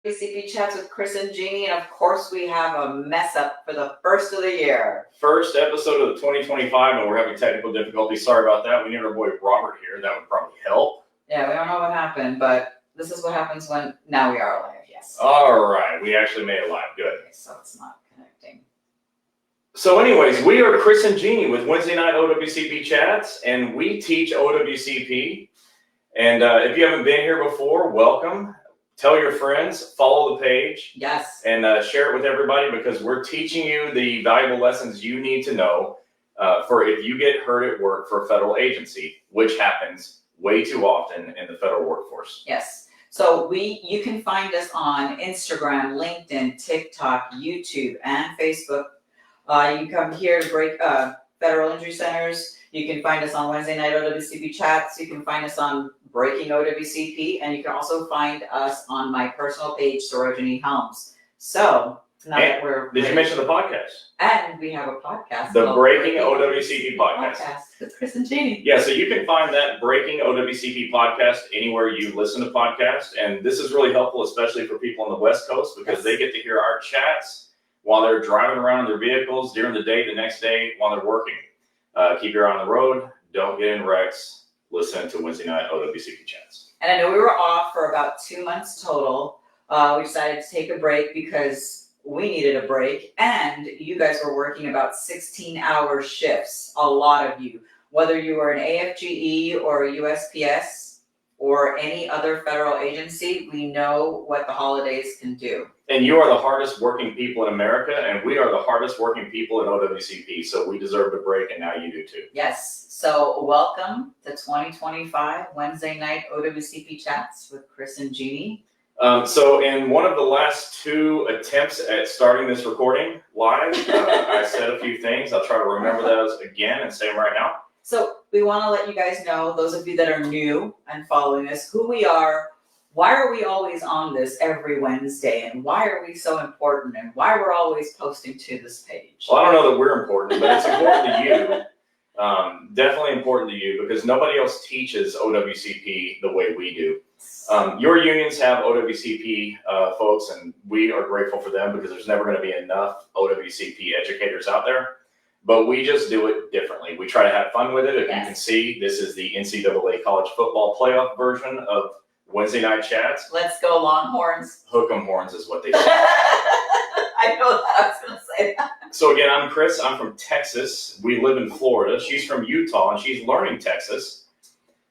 OWCP Chats with Chris and Gini, and of course we have a mess up for the first of the year. First episode of the 2025, and we're having technical difficulties. Sorry about that. We need our boy Robert here. That would probably help. Yeah, we don't know what happened, but this is what happens when, now we are live, yes. All right, we actually made it live. Good. Okay, so it's not connecting. So anyways, we are Chris and Gini with Wednesday night OWCP Chats, and we teach OWCP. And if you haven't been here before, welcome. Tell your friends, follow the page. Yes. And share it with everybody, because we're teaching you the valuable lessons you need to know for if you get hurt at work for a federal agency, which happens way too often in the federal workforce. Yes. So you can find us on Instagram, LinkedIn, TikTok, YouTube, and Facebook. You can come here to break federal injury centers. You can find us on Wednesday night OWCP Chats. You can find us on Breaking OWCP, and you can also find us on my personal page, Gini Helms. So now that we're did you mention the podcast? And we have a podcast. The Breaking OWCP podcast with Chris and Gini. Yeah, so you can find that Breaking OWCP podcast anywhere you listen to podcasts, and this is really helpful, especially for people on the West Coast, because they get to hear our chats while they're driving around in their vehicles during the day, the next day while they're working. Keep your eye on the road. Don't get in wrecks. Listen to Wednesday night OWCP Chats. And I know we were off for about 2 months total. We decided to take a break because we needed a break, and you guys were working about 16-hour shifts, a lot of you. Whether you were an AFGE or a USPS or any other federal agency, we know what the holidays can do. And you are the hardest working people in America, and we are the hardest working people in OWCP, so we deserve a break, and now you do too. Yes, so welcome to 2025 Wednesday night OWCP Chats with Chris and Gini. So in one of the last 2 attempts at starting this recording live, I said a few things. I'll try to remember those again and say them right now. So we want to let you guys know, those of you that are new and following us, who we are. Why are we always on this every Wednesday, and why are we so important, and why we're always posting to this page? Well, I don't know that we're important, but it's important to you. Definitely important to you, because nobody else teaches OWCP the way we do. Your unions have OWCP folks, and we are grateful for them, because there's never going to be enough OWCP educators out there. But we just do it differently. We try to have fun with it. If you can see, this is the NCAA college football playoff version of Wednesday night chats. Let's go Longhorns. Hook 'em horns is what they say. I know that. I was going to say that. So again, I'm Chris. I'm from Texas. We live in Florida. She's from Utah, and she's learning Texas.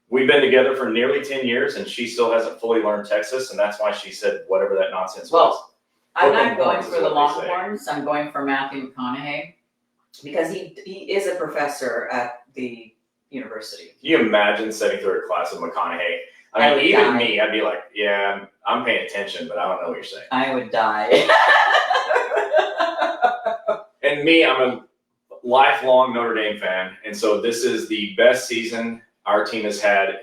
We've been together for nearly 10 years, and she still hasn't fully learned Texas, and that's why she said whatever that nonsense was. I'm not going for the Longhorns. I'm going for Matthew McConaughey, because he is a professor at the university. Can you imagine sitting through a class of McConaughey? I mean, even me, I'd be like, yeah, I'm paying attention, but I don't know what you're saying. I would die. And me, I'm a lifelong Notre Dame fan, and so this is the best season our team has had,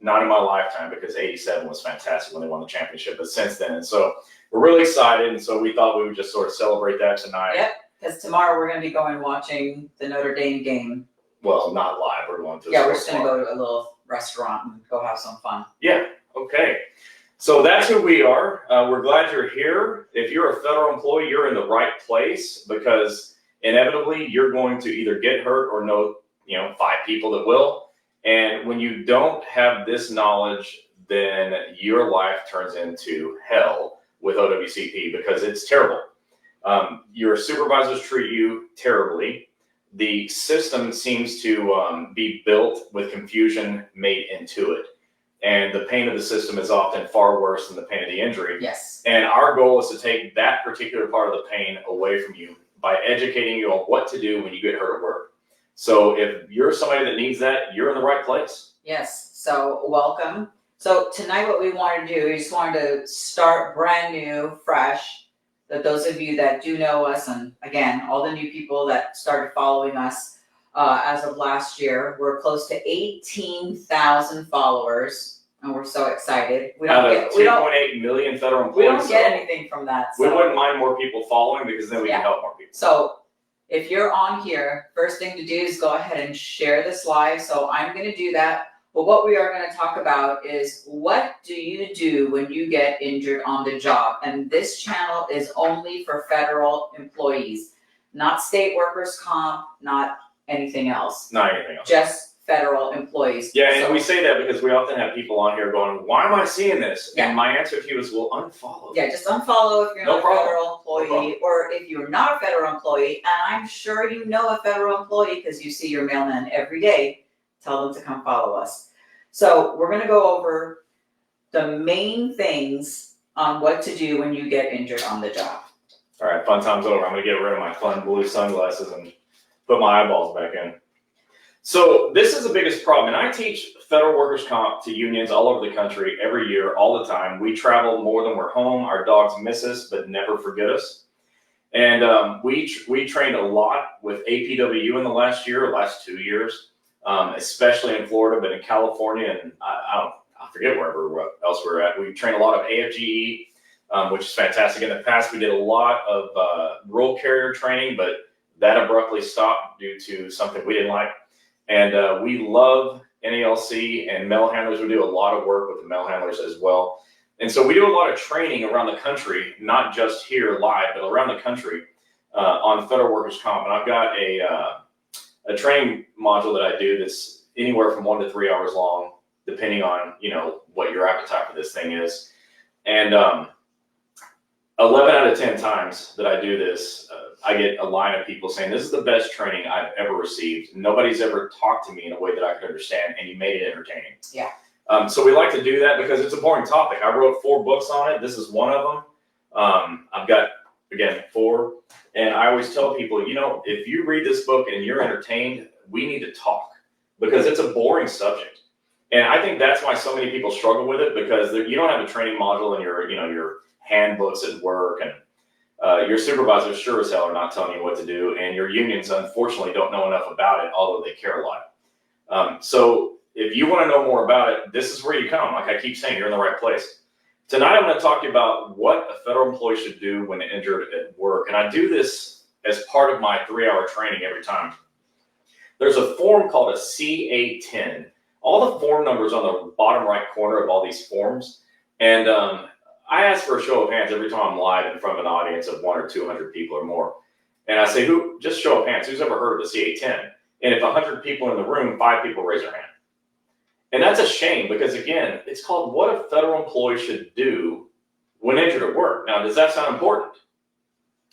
not in my lifetime, because 87 was fantastic when they won the championship, but since then. And so we're really excited, and so we thought we would just sort of celebrate that tonight. Yep, because tomorrow we're going to be going watching the Notre Dame game. Well, not live. We're going to. Yeah, we're just going to go to a little restaurant and go have some fun. Yeah. Okay. So that's who we are. We're glad you're here. If you're a federal employee, you're in the right place, because inevitably you're going to either get hurt or know, 5 people that will. And when you don't have this knowledge, then your life turns into hell with OWCP, because it's terrible. Your supervisors treat you terribly. The system seems to be built with confusion made into it. And the pain of the system is often far worse than the pain of the injury. Yes. And our goal is to take that particular part of the pain away from you by educating you on what to do when you get hurt at work. So if you're somebody that needs that, you're in the right place. Yes. So welcome. So tonight what we wanted to do, we just wanted to start brand new, fresh. That those of you that do know us, and again, all the new people that started following us as of last year, we're close to 18,000 followers, and we're so excited. We don't Out of 2.8 million federal employees. We don't get anything from that. So we wouldn't mind more people following, because then we can help more people. So if you're on here, first thing to do is go ahead and share this live. So I'm going to do that. But what we are going to talk about is, what do you do when you get injured on the job? And this channel is only for federal employees, not state workers' comp, not anything else. Not anything else. Just federal employees. Yeah, and So- we say that because we often have people on here going, why am I seeing this? Yeah. And my answer to you is, well, unfollow. Yeah, just unfollow if you're No not a problem. federal employee, or if you're not a federal employee, and I'm sure you know a federal employee because you see your mailman every day, tell them to come follow us. So we're gonna go over the main things on what to do when you get injured on the job. All right, fun time's over. I'm gonna get rid of my fun blue sunglasses and put my eyeballs back in. So this is the biggest problem, and I teach federal workers' comp to unions all over the country every year, all the time. We travel more than we're home. Our dogs miss us, but never forget us. And we trained a lot with APWU in the last 2 years, especially in Florida, but in California, and I forget wherever else we're at. We trained a lot of AFGE, which is fantastic. In the past, we did a lot of rural carrier training, but that abruptly stopped due to something we didn't like. And we love NALC and mail handlers. We do a lot of work with the mail handlers as well. And so we do a lot of training around the country, not just here live, but around the country on federal workers' comp. And I've got a training module that I do that's anywhere from 1 to 3 hours long, depending on, what your appetite for this thing is. And 11 out of 10 times that I do this, I get a line of people saying, this is the best training I've ever received. Nobody's ever talked to me in a way that I could understand, and you made it entertaining. Yeah. So we like to do that because it's a boring topic. I wrote 4 books on it. This is one of them. I've got, again, 4. And I always tell people, if you read this book and you're entertained, we need to talk because it's a boring subject. And I think that's why so many people struggle with it, because you don't have a training module in your handbooks at work, and your supervisors sure as hell are not telling you what to do, and your unions unfortunately don't know enough about it, although they care a lot. So if you want to know more about it, this is where you come. Like I keep saying, you're in the right place. Tonight I'm going to talk to you about what a federal employee should do when injured at work, and I do this as part of my 3-hour training every time. There's a form called a C810. All the form numbers on the bottom right corner of all these forms, and I ask for a show of hands every time I'm live in front of an audience of 100 or 200 people or more. And I say, just show of hands, who's ever heard of the C810? And if 100 people in the room, 5 people raise their hand. And that's a shame because, again, it's called what a federal employee should do when injured at work. Now, does that sound important?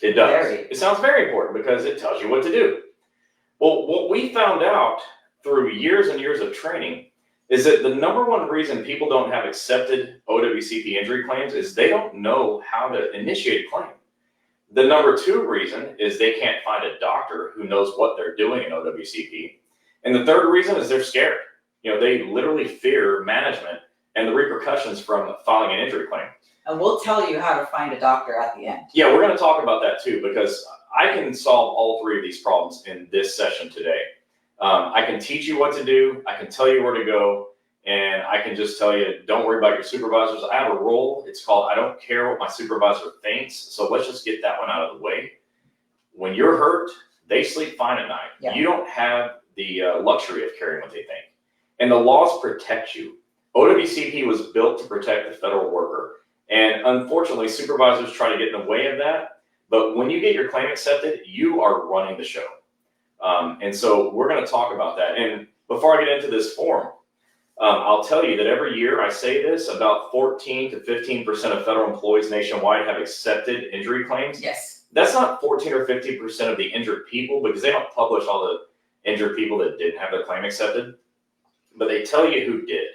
It does. Very. It sounds very important because it tells you what to do. Well, what we found out through years and years of training is that the number one reason people don't have accepted OWCP injury claims is they don't know how to initiate a claim. The number 2 reason is they can't find a doctor who knows what they're doing in OWCP. And the 3rd reason is they're scared. They literally fear management and the repercussions from filing an injury claim. And we'll tell you how to find a doctor at the end. Yeah, we're going to talk about that too, because I can solve all 3 of these problems in this session today. I can teach you what to do, I can tell you where to go, and I can just tell you, don't worry about your supervisors. I have a rule, it's called, I don't care what my supervisor thinks, so let's just get that one out of the way. When you're hurt, they sleep fine at night. Yeah. You don't have the luxury of caring what they think. And the laws protect you. OWCP was built to protect the federal worker. And unfortunately, supervisors try to get in the way of that. But when you get your claim accepted, you are running the show. And so we're going to talk about that. And before I get into this form, I'll tell you that every year I say this, about 14 to 15% of federal employees nationwide have accepted injury claims. Yes. That's not 14 or 15% of the injured people, because they don't publish all the injured people that didn't have their claim accepted, but they tell you who did.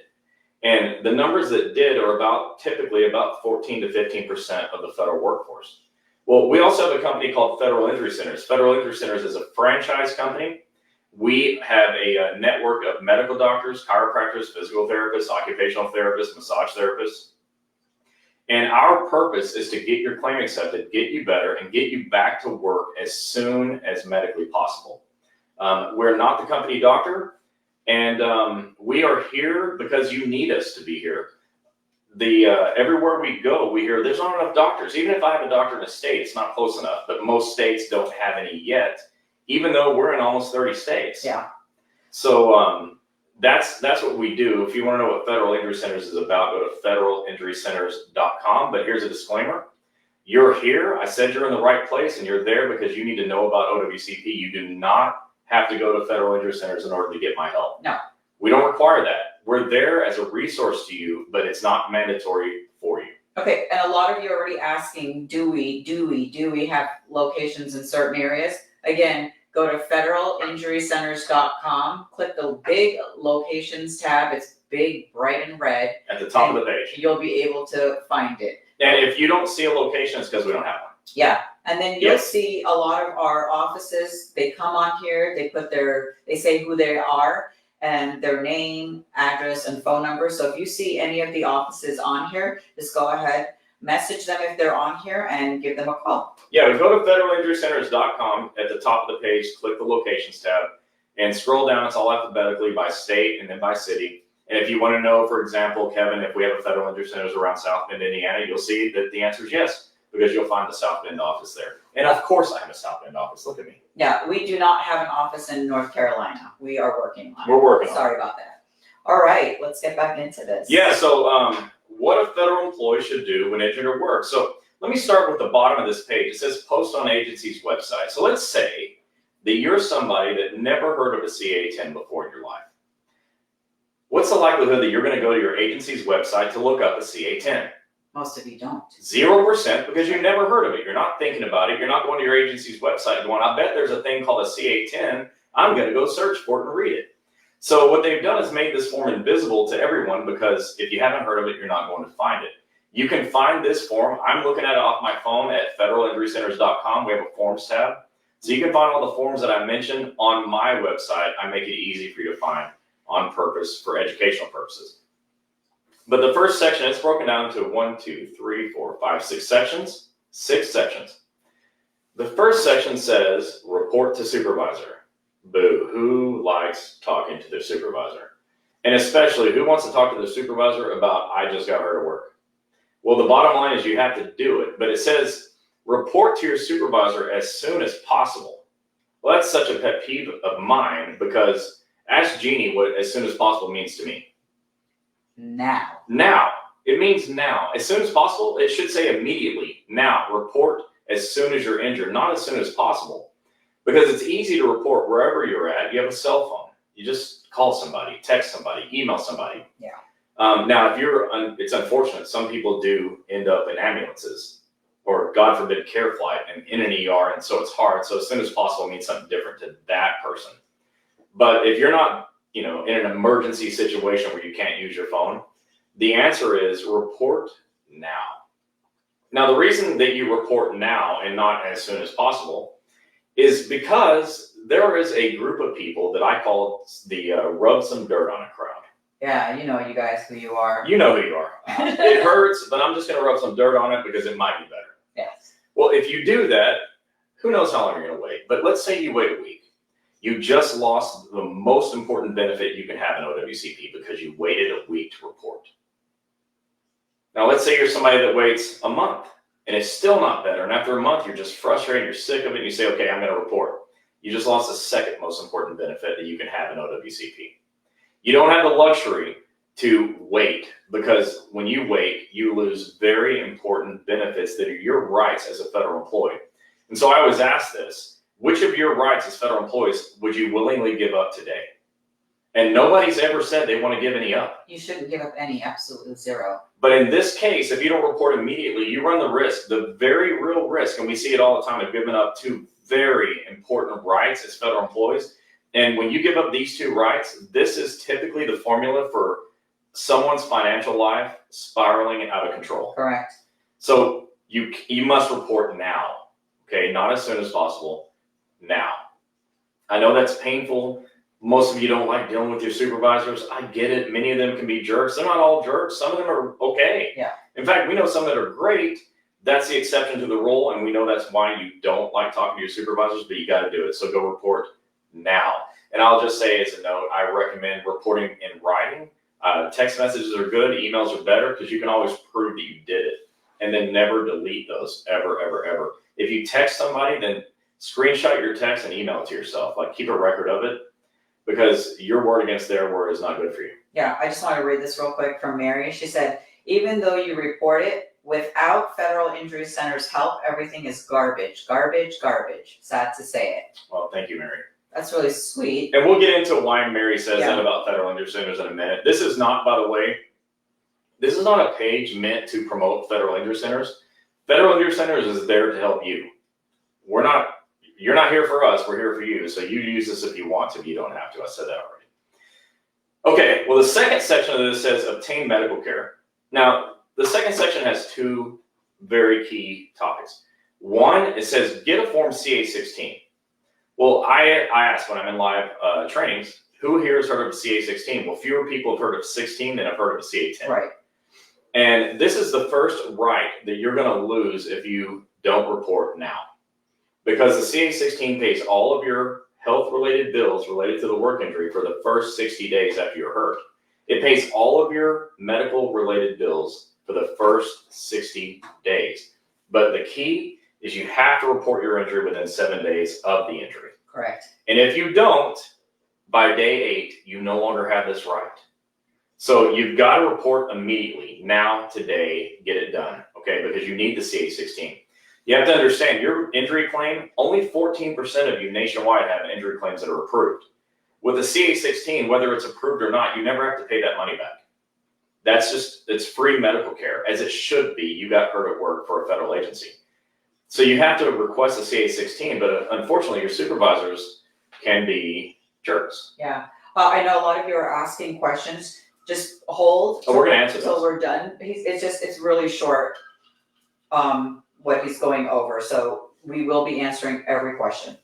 And the numbers that did are typically about 14 to 15% of the federal workforce. Well, we also have a company called Federal Injury Centers. Federal Injury Centers is a franchise company. We have a network of medical doctors, chiropractors, physical therapists, occupational therapists, massage therapists. And our purpose is to get your claim accepted, get you better, and get you back to work as soon as medically possible. We're not the company doctor, and we are here because you need us to be here. Everywhere we go, we hear there's not enough doctors. Even if I have a doctor in a state, it's not close enough, but most states don't have any yet, even though we're in almost 30 states. Yeah. So that's what we do. If you want to know what Federal Injury Centers is about, go to federalinjurycenters.com. But here's a disclaimer. You're here. I said you're in the right place, and you're there because you need to know about OWCP. You do not have to go to Federal Injury Centers in order to get my help. No. We don't require that. We're there as a resource to you, but it's not mandatory for you. Okay, and a lot of you are already asking, do we have locations in certain areas? Again, go to federalinjurycenters.com, click the big locations tab. It's big, bright and red. At the top of the page. You'll be able to find it. And if you don't see a location, it's because we don't have one. Yeah, and then you'll see a lot of our offices, they come on here, they say who they are and their name, address, and phone number. So if you see any of the offices on here, just go ahead, message them if they're on here and give them a call. Yeah, we go to federalinjurycenters.com. At the top of the page, click the locations tab and scroll down. It's all alphabetically by state and then by city. And if you want to know, for example, Kevin, if we have a Federal Injury Centers around South Bend, Indiana, you'll see that the answer is yes, because you'll find the South Bend office there. And of course I have a South Bend office. Look at me. Yeah, we do not have an office in North Carolina. We are working on it. We're working on it. Sorry about that. All right, let's get back into this. Yeah, so what a federal employee should do when injured at work. So let me start with the bottom of this page. It says post on agency's website. So let's say that you're somebody that never heard of a CA-10 before in your life. What's the likelihood that you're going to go to your agency's website to look up a CA-10? Most of you don't. 0%, because you never heard of it. You're not thinking about it. You're not going to your agency's website going, I bet there's a thing called a CA-10. I'm going to go search for it and read it. So what they've done is made this form invisible to everyone, because if you haven't heard of it, you're not going to find it. You can find this form. I'm looking at it off my phone at federalinjurycenters.com. We have a forms tab. So you can find all the forms that I mentioned on my website. I make it easy for you to find on purpose for educational purposes. But the first section, it's broken down to 6 sections. 6 sections. The first section says, report to supervisor. Boo, who likes talking to their supervisor? And especially, who wants to talk to their supervisor about, I just got hurt at work? Well, the bottom line is you have to do it, but it says, report to your supervisor as soon as possible. Well, that's such a pet peeve of mine, because ask Gini what as soon as possible means to me. Now. Now. It means now. As soon as possible, it should say immediately. Now. Report as soon as you're injured, not as soon as possible. Because it's easy to report wherever you're at. You have a cell phone. You just call somebody, text somebody, email somebody. Yeah. Now, if it's unfortunate, some people do end up in ambulances or, God forbid, care flight and in an ER, and so it's hard. So as soon as possible means something different to that person. But if you're not, in an emergency situation where you can't use your phone, the answer is report now. Now, the reason that you report now and not as soon as possible is because there is a group of people that I call the rub some dirt on a crowd. Yeah, you know you guys who you are. You know who you are. It hurts, but I'm just going to rub some dirt on it because it might be better. Yes. Well, if you do that, who knows how long you're going to wait? But let's say you wait a week. You just lost the most important benefit you can have in OWCP because you waited a week to report. Now, let's say you're somebody that waits a month and it's still not better. And after a month, you're just frustrated, you're sick of it, and you say, okay, I'm going to report. You just lost the second most important benefit that you can have in OWCP. You don't have the luxury to wait, because when you wait, you lose very important benefits that are your rights as a federal employee. And so I always ask this, which of your rights as federal employees would you willingly give up today? And nobody's ever said they want to give any up. You shouldn't give up any, absolutely zero. But in this case, if you don't report immediately, you run the risk, the very real risk, and we see it all the time, of giving up 2 very important rights as federal employees. And when you give up these 2 rights, this is typically the formula for someone's financial life spiraling out of control. Correct. So you must report now, okay? Not as soon as possible, now. I know that's painful. Most of you don't like dealing with your supervisors. I get it. Many of them can be jerks. They're not all jerks. Some of them are okay. Yeah. In fact, we know some that are great. That's the exception to the rule, and we know that's why you don't like talking to your supervisors, but you got to do it. So go report now. And I'll just say as a note, I recommend reporting in writing. Text messages are good. Emails are better because you can always prove that you did it, and then never delete those ever, ever, ever. If you text somebody, then screenshot your text and email it to yourself. Like, keep a record of it, because your word against their word is not good for you. Yeah, I just want to read this real quick from Mary. She said, even though you report it, without Federal Injury Center's help, everything is garbage, garbage, garbage. Sad to say it. Well, thank you, Mary. That's really sweet. And we'll get into why Mary says Yeah. that about Federal Injury Centers in a minute. This is not, by the way, this is not a page meant to promote Federal Injury Centers. Federal Injury Centers is there to help you. You're not here for us, we're here for you. So you use this if you want to, but you don't have to. I said that already. Okay, well, the second section of this says obtain medical care. Now, the second section has two very key topics. One, it says get a form CA-16. Well, I ask when I'm in live trainings, who here has heard of a CA-16? Well, fewer people have heard of 16 than have heard of a CA-10. Right. And this is the first right that you're going to lose if you don't report now. Because the CA-16 pays all of your health-related bills related to the work injury for the first 60 days after you're hurt. It pays all of your medical-related bills for the first 60 days. But the key is you have to report your injury within 7 days of the injury. Correct. And if you don't, by day 8, you no longer have this right. So you've got to report immediately, now, today, get it done, okay? Because you need the CA-16. You have to understand, your injury claim, only 14% of you nationwide have injury claims that are approved. With the CA-16, whether it's approved or not, you never have to pay that money back. That's just, it's free medical care, as it should be. You got hurt at work for a federal agency. So you have to request a CA-16, but unfortunately your supervisors can be jerks. Yeah. I know a lot of you are asking questions. Just hold. Oh, we're gonna answer until those. we're done. It's really short, what he's going over. So we will be answering every question.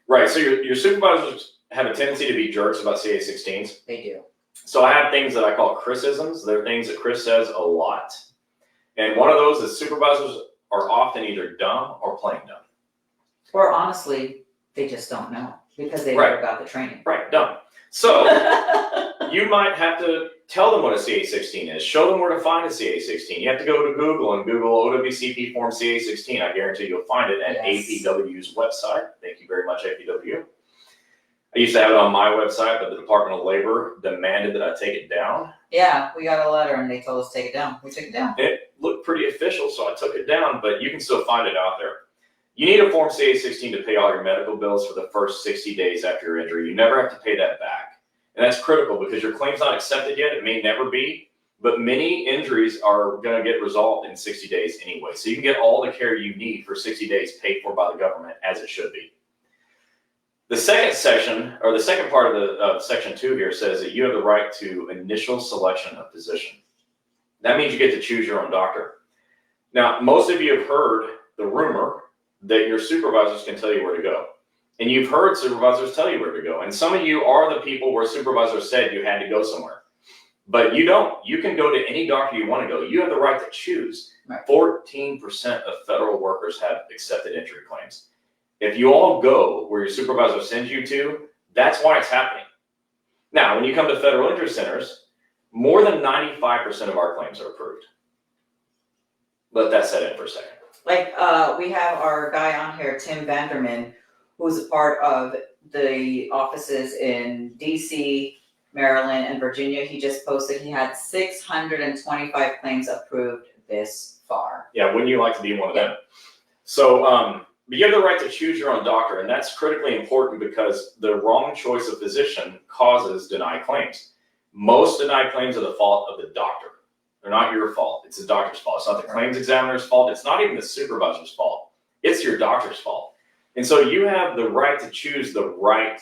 Right, so your supervisors have a tendency to be jerks about CA-16s. They do. So I have things that I call Chrisisms. They're things that Chris says a lot. And one of those is supervisors are often either dumb or plain dumb. Or honestly, they just don't know because they Right. never got the training. Right, dumb. So you might have to tell them what a CA-16 is. Show them where to find a CA-16. You have to go to Google and Google OWCP form CA-16. I guarantee you'll find it at Yes. APW's website. Thank you very much, APW. I used to have it on my website, but the Department of Labor demanded that I take it down. Yeah, we got a letter and they told us to take it down. We took it down. It looked pretty official, so I took it down, but you can still find it out there. You need a form CA-16 to pay all your medical bills for the first 60 days after your injury. You never have to pay that back. And that's critical because your claim's not accepted yet. It may never be, but many injuries are going to get resolved in 60 days anyway. So you can get all the care you need for 60 days paid for by the government, as it should be. The second section, or the second part of section 2 here says that you have the right to initial selection of physician. That means you get to choose your own doctor. Now, most of you have heard the rumor that your supervisors can tell you where to go. And you've heard supervisors tell you where to go. And some of you are the people where supervisors said you had to go somewhere. But you don't. You can go to any doctor you want to go. You have the right to choose. Right. 14% of federal workers have accepted injury claims. If you all go where your supervisor sends you to, that's why it's happening. Now, when you come to federal injury centers, more than 95% of our claims are approved. Let that set in for a second. Like, we have our guy on here, Tim Vanderman, who's a part of the offices in DC, Maryland, and Virginia. He just posted he had 625 claims approved this far. Yeah, wouldn't you like to be one of them? So, but you have the right to choose your own doctor, and that's critically important because the wrong choice of physician causes denied claims. Most denied claims are the fault of the doctor. They're not your fault. It's the doctor's fault. It's not the claims examiner's fault. It's not even the supervisor's fault. It's your doctor's fault. And so you have the right to choose the right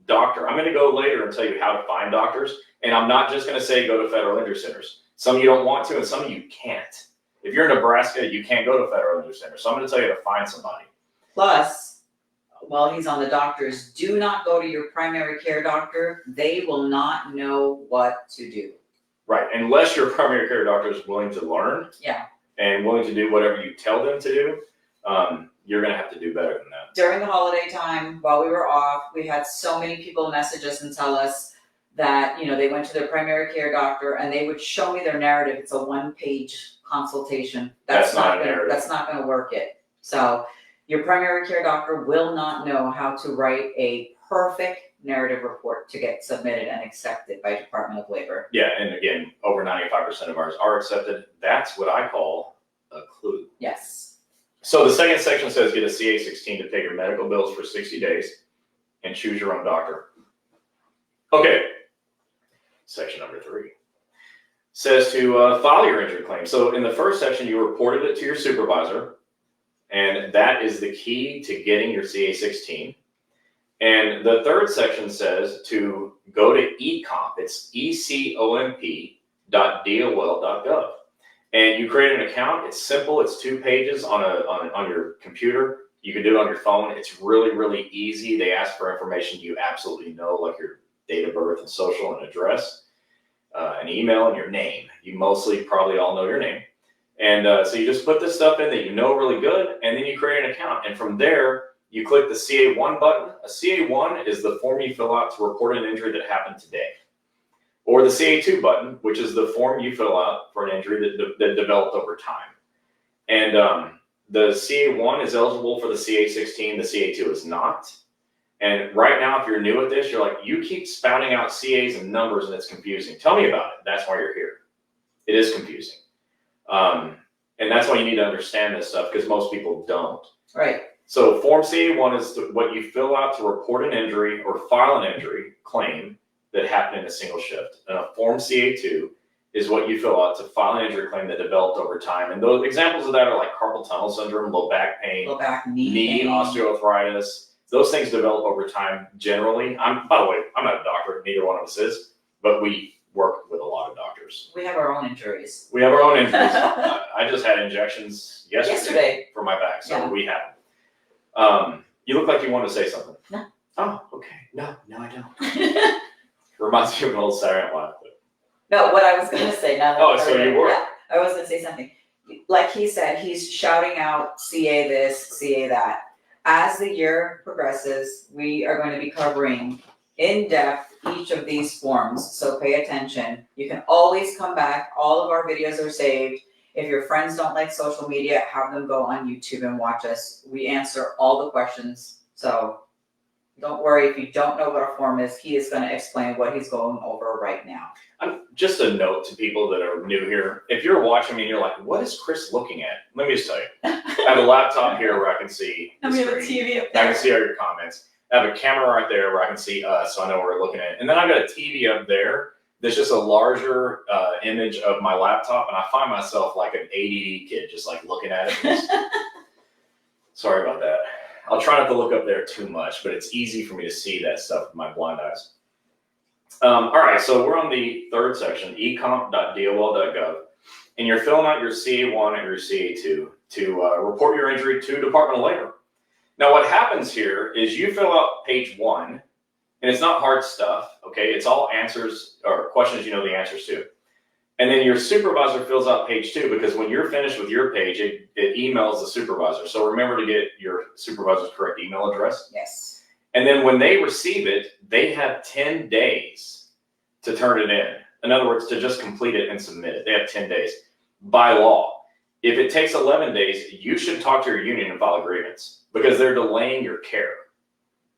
doctor. I'm going to go later and tell you how to find doctors, and I'm not just going to say go to federal injury centers. Some of you don't want to, and some of you can't. If you're in Nebraska, you can't go to federal injury centers. So I'm going to tell you to find somebody. Plus, while he's on the doctors, do not go to your primary care doctor. They will not know what to do. Right, unless your primary care doctor is willing to learn. Yeah. And willing to do whatever you tell them to do, you're going to have to do better than that. During the holiday time, while we were off, we had so many people message us and tell us that, you know, they went to their primary care doctor and they would show me their narrative. It's a 1-page consultation. That's not a gonna, narrative. That's not going to work it. So your primary care doctor will not know how to write a perfect narrative report to get submitted and accepted by Department of Labor. Yeah, and again, over 95% of ours are accepted. That's what I call a clue. Yes. So the second section says get a CA-16 to pay your medical bills for 60 days and choose your own doctor. Okay, section number 3 says to file your injury claim. So in the first section, you reported it to your supervisor, and that is the key to getting your CA-16. And the third section says to go to ecomp. It's ecomp.dol.gov. And you create an account. It's simple. It's 2 pages on your computer. You can do it on your phone. It's really, really easy. They ask for information you absolutely know, like your date of birth and social and address, an email, and your name. You mostly probably all know your name. And so you just put this stuff in that you know really good, and then you create an account. And from there, you click the CA1 button. A CA1 is the form you fill out to report an injury that happened today. Or the CA2 button, which is the form you fill out for an injury that developed over time. And the CA1 is eligible for the CA16, the CA2 is not. And right now, if you're new at this, you're like, you keep spouting out CAs and numbers and it's confusing. Tell me about it. That's why you're here. It is confusing. And that's why you need to understand this stuff, because most people don't. Right. So Form CA1 is what you fill out to report an injury or file an injury claim that happened in a single shift. And a Form CA2 is what you fill out to file an injury claim that developed over time. And those examples of that are like carpal tunnel syndrome, low back pain, Low back, knee pain. osteoarthritis. Those things develop over time generally. By the way, I'm not a doctor, neither one of us is, but we work with a lot of doctors. We have our own injuries. We have our own injuries. I just had injections yesterday for my back, so we have them. You look like you want to say something. No. Oh, okay. No, I don't. Reminds me of an old Saturday Night Live clip. No, what I was going to say now. Oh, so you were? Yeah, I was going to say something. Like he said, he's shouting out CA this, CA that. As the year progresses, we are going to be covering in depth each of these forms. So pay attention. You can always come back. All of our videos are saved. If your friends don't like social media, have them go on YouTube and watch us. We answer all the questions. So don't worry if you don't know what a form is. He is going to explain what he's going over right now. Just a note to people that are new here. If you're watching me and you're like, what is Chris looking at? Let me just tell you. I have a laptop here where I can see the And we have a screen. TV up there. I can see all your comments. I have a camera right there where I can see us, so I know what we're looking at. And then I've got a TV up there that's just a larger image of my laptop, and I find myself like an ADD kid just like looking at it. Sorry about that. I'll try not to look up there too much, but it's easy for me to see that stuff with my blind eyes. All right, so we're on the third section, ecomp.dol.gov, and you're filling out your CA1 and your CA2 to report your injury to Department of Labor. Now, what happens here is you fill out page 1, and it's not hard stuff, okay? It's all answers or questions you know the answers to. And then your supervisor fills out page 2, because when you're finished with your page, it emails the supervisor. So remember to get your supervisor's correct email address. Yes. And then when they receive it, they have 10 days to turn it in. In other words, to just complete it and submit it. They have 10 days by law. If it takes 11 days, you should talk to your union and file a grievance, because they're delaying your care.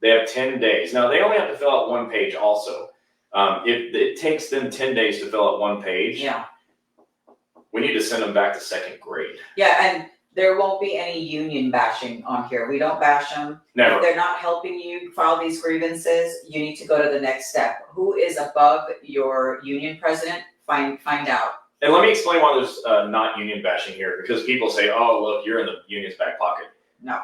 They have 10 days. Now, they only have to fill out 1 page also. If it takes them 10 days to fill out 1 page, we need to send them back to 2nd grade. Yeah, and there won't be any union bashing on here. We don't bash them. Never. If they're not helping you file these grievances, you need to go to the next step. Who is above your union president? Find out. And let me explain why there's not union bashing here, because people say, oh, look, you're in the union's back pocket. No,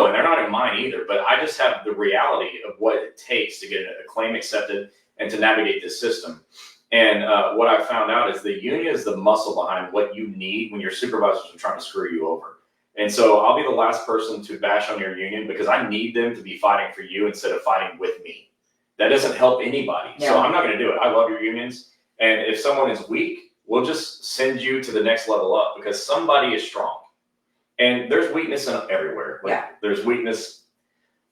and they're not in mine either, but I just have the reality of what it takes to get a claim accepted and to navigate this system. And what I found out is the union is the muscle behind what you need when your supervisors are trying to screw you over. And so I'll be the last person to bash on your union, because I need them to be fighting for you instead of fighting with me. That doesn't help anybody. So I'm not going to do it. I love your unions. And if someone is weak, we'll just send you to the next level up, because somebody is strong. And there's weakness everywhere. There's weakness,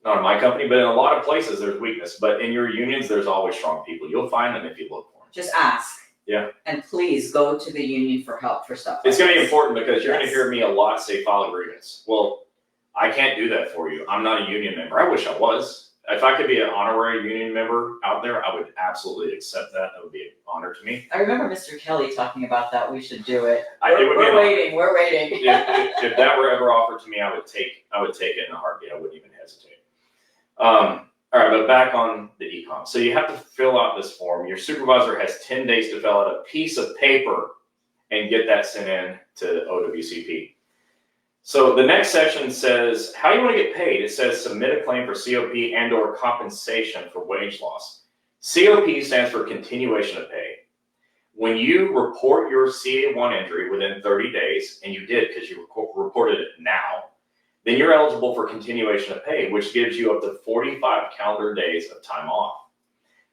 not in my company, but in a lot of places there's weakness. But in your unions, there's always strong people. You'll find them if you look for them. Just ask. Yeah. And please go to the union for help for stuff. It's going to be important, because you're going to hear me a lot say file a grievance. Well, I can't do that for you. I'm not a union member. I wish I was. if I could be an honorary union member out there, I would absolutely accept that. That would be an honor to me. I remember Mr. Kelly talking about that. We should do it. We're waiting. We're waiting. If that were ever offered to me, I would take it in a heartbeat. I wouldn't even hesitate. All right, but back on the econ. So you have to fill out this form. Your supervisor has 10 days to fill out a piece of paper and get that sent in to OWCP. So the next section says, how you want to get paid? It says submit a claim for COP and or compensation for wage loss. COP stands for continuation of pay. When you report your CA1 injury within 30 days, and you did because you reported it now, then you're eligible for continuation of pay, which gives you up to 45 calendar days of time off.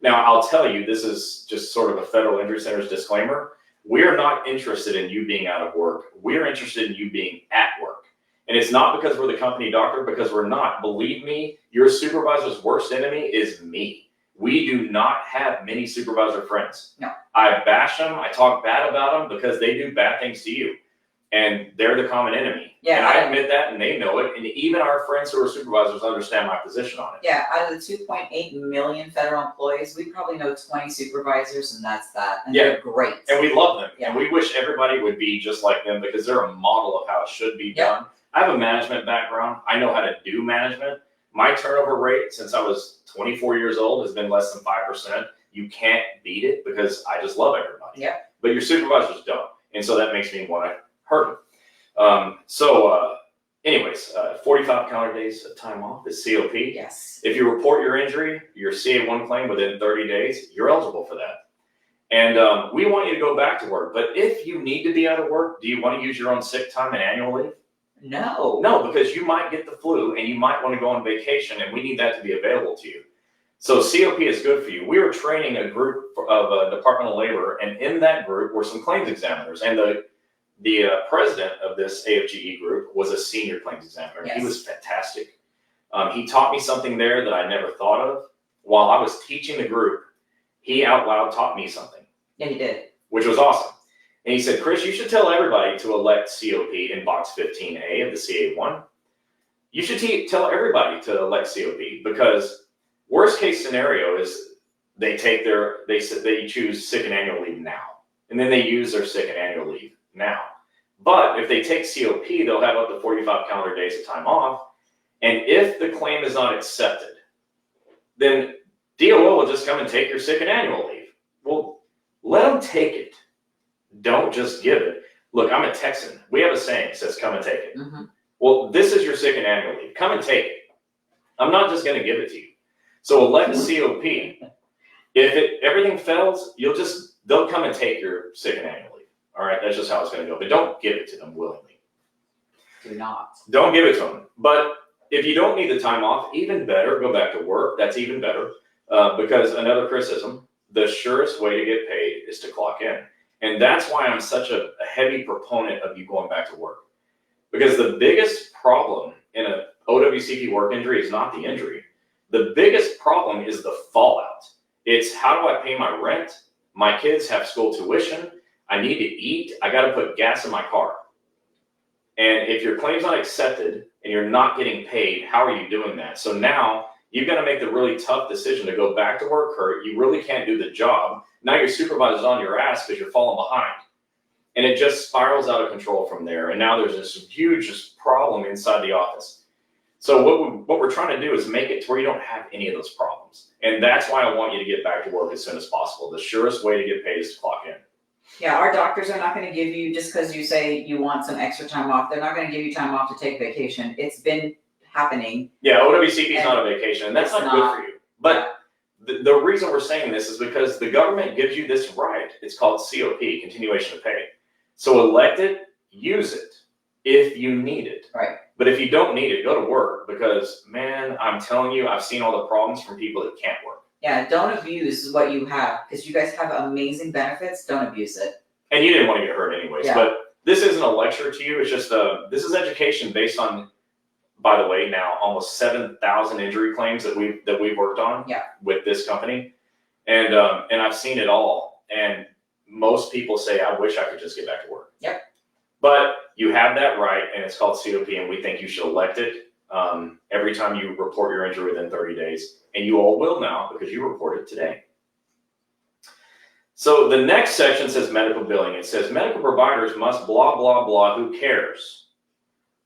Now, I'll tell you, this is just sort of a Federal Injury Center's disclaimer. We're not interested in you being out of work. We're interested in you being at work. And it's not because we're the company doctor, because we're not. Believe me, your supervisor's worst enemy is me. We do not have many supervisor friends. No. I bash them. I talk bad about them because they do bad things to you. And they're the common enemy. Yeah, and I admit that, and they know it. And even our friends who are supervisors understand my position on it. Yeah, out of the 2.8 million federal employees, we probably know 20 supervisors, and that's that. And they're great. And we love them. Yeah. And we wish everybody would be just like them because they're a model of how it should be done. I have a management background. I know how to do management. My turnover rate since I was 24 years old has been less than 5%. You can't beat it because I just love everybody. Yeah. But your supervisors don't. And so that makes me want to hurt them. Anyways, 45 calendar days of time off is COP. Yes. If you report your injury, your CA1 claim within 30 days, you're eligible for that. And we want you to go back to work. But if you need to be out of work, do you want to use your own sick time and annual leave? No. No, because you might get the flu and you might want to go on vacation, and we need that to be available to you. So COP is good for you. We were training a group of Department of Labor, and in that group were some claims examiners. And the president of this AFGE group was a senior claims examiner. Yes. He was fantastic. He taught me something there that I never thought of. While I was teaching the group, he out loud taught me something. Yeah, he did. Which was awesome. And he said, Chris, you should tell everybody to elect COP in box 15A of the CA1. You should tell everybody to elect COP because worst case scenario is they choose sick and annual leave now. And then they use their sick and annual leave now. But if they take COP, they'll have up to 45 calendar days of time off. And if the claim is not accepted, then DOL will just come and take your sick and annual leave. Well, let them take it. Don't just give it. Look, I'm a Texan. We have a saying that says, come and take it. Mm-hmm. Well, this is your sick and annual leave. Come and take it. I'm not just going to give it to you. So elect the COP. If everything fails, they'll come and take your sick and annual leave. All right, that's just how it's going to go. But don't give it to them willingly. Do not. Don't give it to them. But if you don't need the time off, even better, go back to work. That's even better. Because another criticism, the surest way to get paid is to clock in. And that's why I'm such a heavy proponent of you going back to work. Because the biggest problem in an OWCP work injury is not the injury. The biggest problem is the fallout. It's how do I pay my rent? My kids have school tuition. I need to eat. I got to put gas in my car. And if your claim's not accepted and you're not getting paid, how are you doing that? So now you've got to make the really tough decision to go back to work hurt. You really can't do the job. Now your supervisor's on your ass because you're falling behind. And it just spirals out of control from there. And now there's this huge problem inside the office. So what we're trying to do is make it to where you don't have any of those problems. And that's why I want you to get back to work as soon as possible. The surest way to get paid is to clock in. Yeah, our doctors are not going to give you, just because you say you want some extra time off, they're not going to give you time off to take vacation. It's been happening. Yeah, OWCP is not a vacation, and that's not good for you. But the reason we're saying this is because the government gives you this right. It's called COP, continuation of pay. So elect it, use it if you need it. Right. But if you don't need it, go to work because, man, I'm telling you, I've seen all the problems from people that can't work. Yeah, don't abuse what you have because you guys have amazing benefits. Don't abuse it. And you didn't want to get hurt anyways. Yeah. But this isn't a lecture to you. It's just this is education based on, by the way, now almost 7,000 injury claims that we've worked on with this company, and I've seen it all. And most people say, I wish I could just get back to work. Yep. But you have that right, and it's called COP, and we think you should elect it. every time you report your injury within 30 days. And you all will now because you reported today. So the next section says medical billing. It says medical providers must blah, blah, blah. Who cares?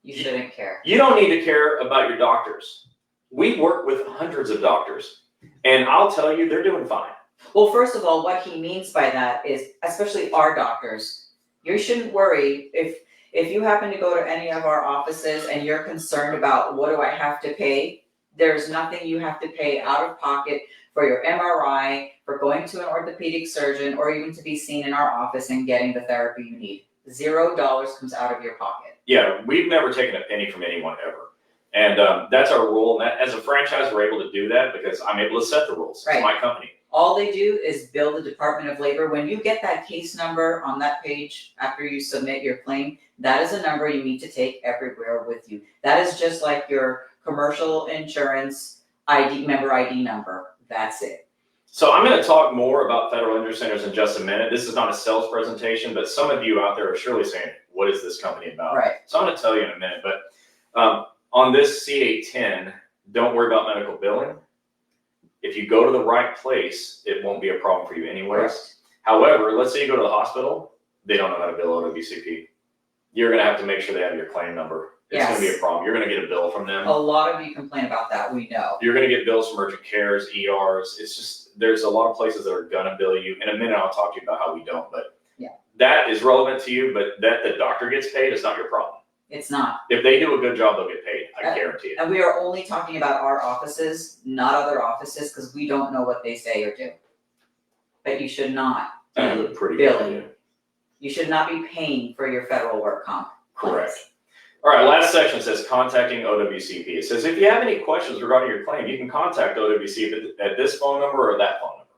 You shouldn't care. You don't need to care about your doctors. We work with hundreds of doctors, and I'll tell you, they're doing fine. Well, first of all, what he means by that is, especially our doctors, you shouldn't worry if you happen to go to any of our offices and you're concerned about what do I have to pay, there's nothing you have to pay out of pocket for your MRI, for going to an orthopedic surgeon, or even to be seen in our office and getting the therapy you need. $0 comes out of your pocket. Yeah, we've never taken a penny from anyone ever. And that's our rule. And that, as a franchise, we're able to do that because I'm able to set the rules. Right. It's my company. All they do is bill the Department of Labor. When you get that case number on that page after you submit your claim, that is a number you need to take everywhere with you. That is just like your commercial insurance ID, member ID number. That's it. So I'm going to talk more about federal injury centers in just a minute. This is not a sales presentation, but some of you out there are surely saying, what is this company about? Right. So I'm going to tell you in a minute, but on this CA10, don't worry about medical billing. If you go to the right place, it won't be a problem for you anyways. Correct. However, let's say you go to the hospital, they don't know how to bill OWCP. You're going to have to make sure they have your claim number. It's going to be a problem. You're going to get a bill from them. A lot of you complain about that, we know. You're going to get bills from urgent cares, ERs. It's just, there's a lot of places that are going to bill you. In a minute, I'll talk to you about how we don't, but yeah, that is relevant to you, but that the doctor gets paid is not your problem. It's not. If they do a good job, they'll get paid. I guarantee it. And we are only talking about our offices, not other offices, because we don't know what they say or do. But you should not be Pretty billing. good. You should not be paying for your federal work comp. Correct. All right, last section says contacting OWCP. It says if you have any questions regarding your claim, you can contact OWCP at this phone number or that phone number.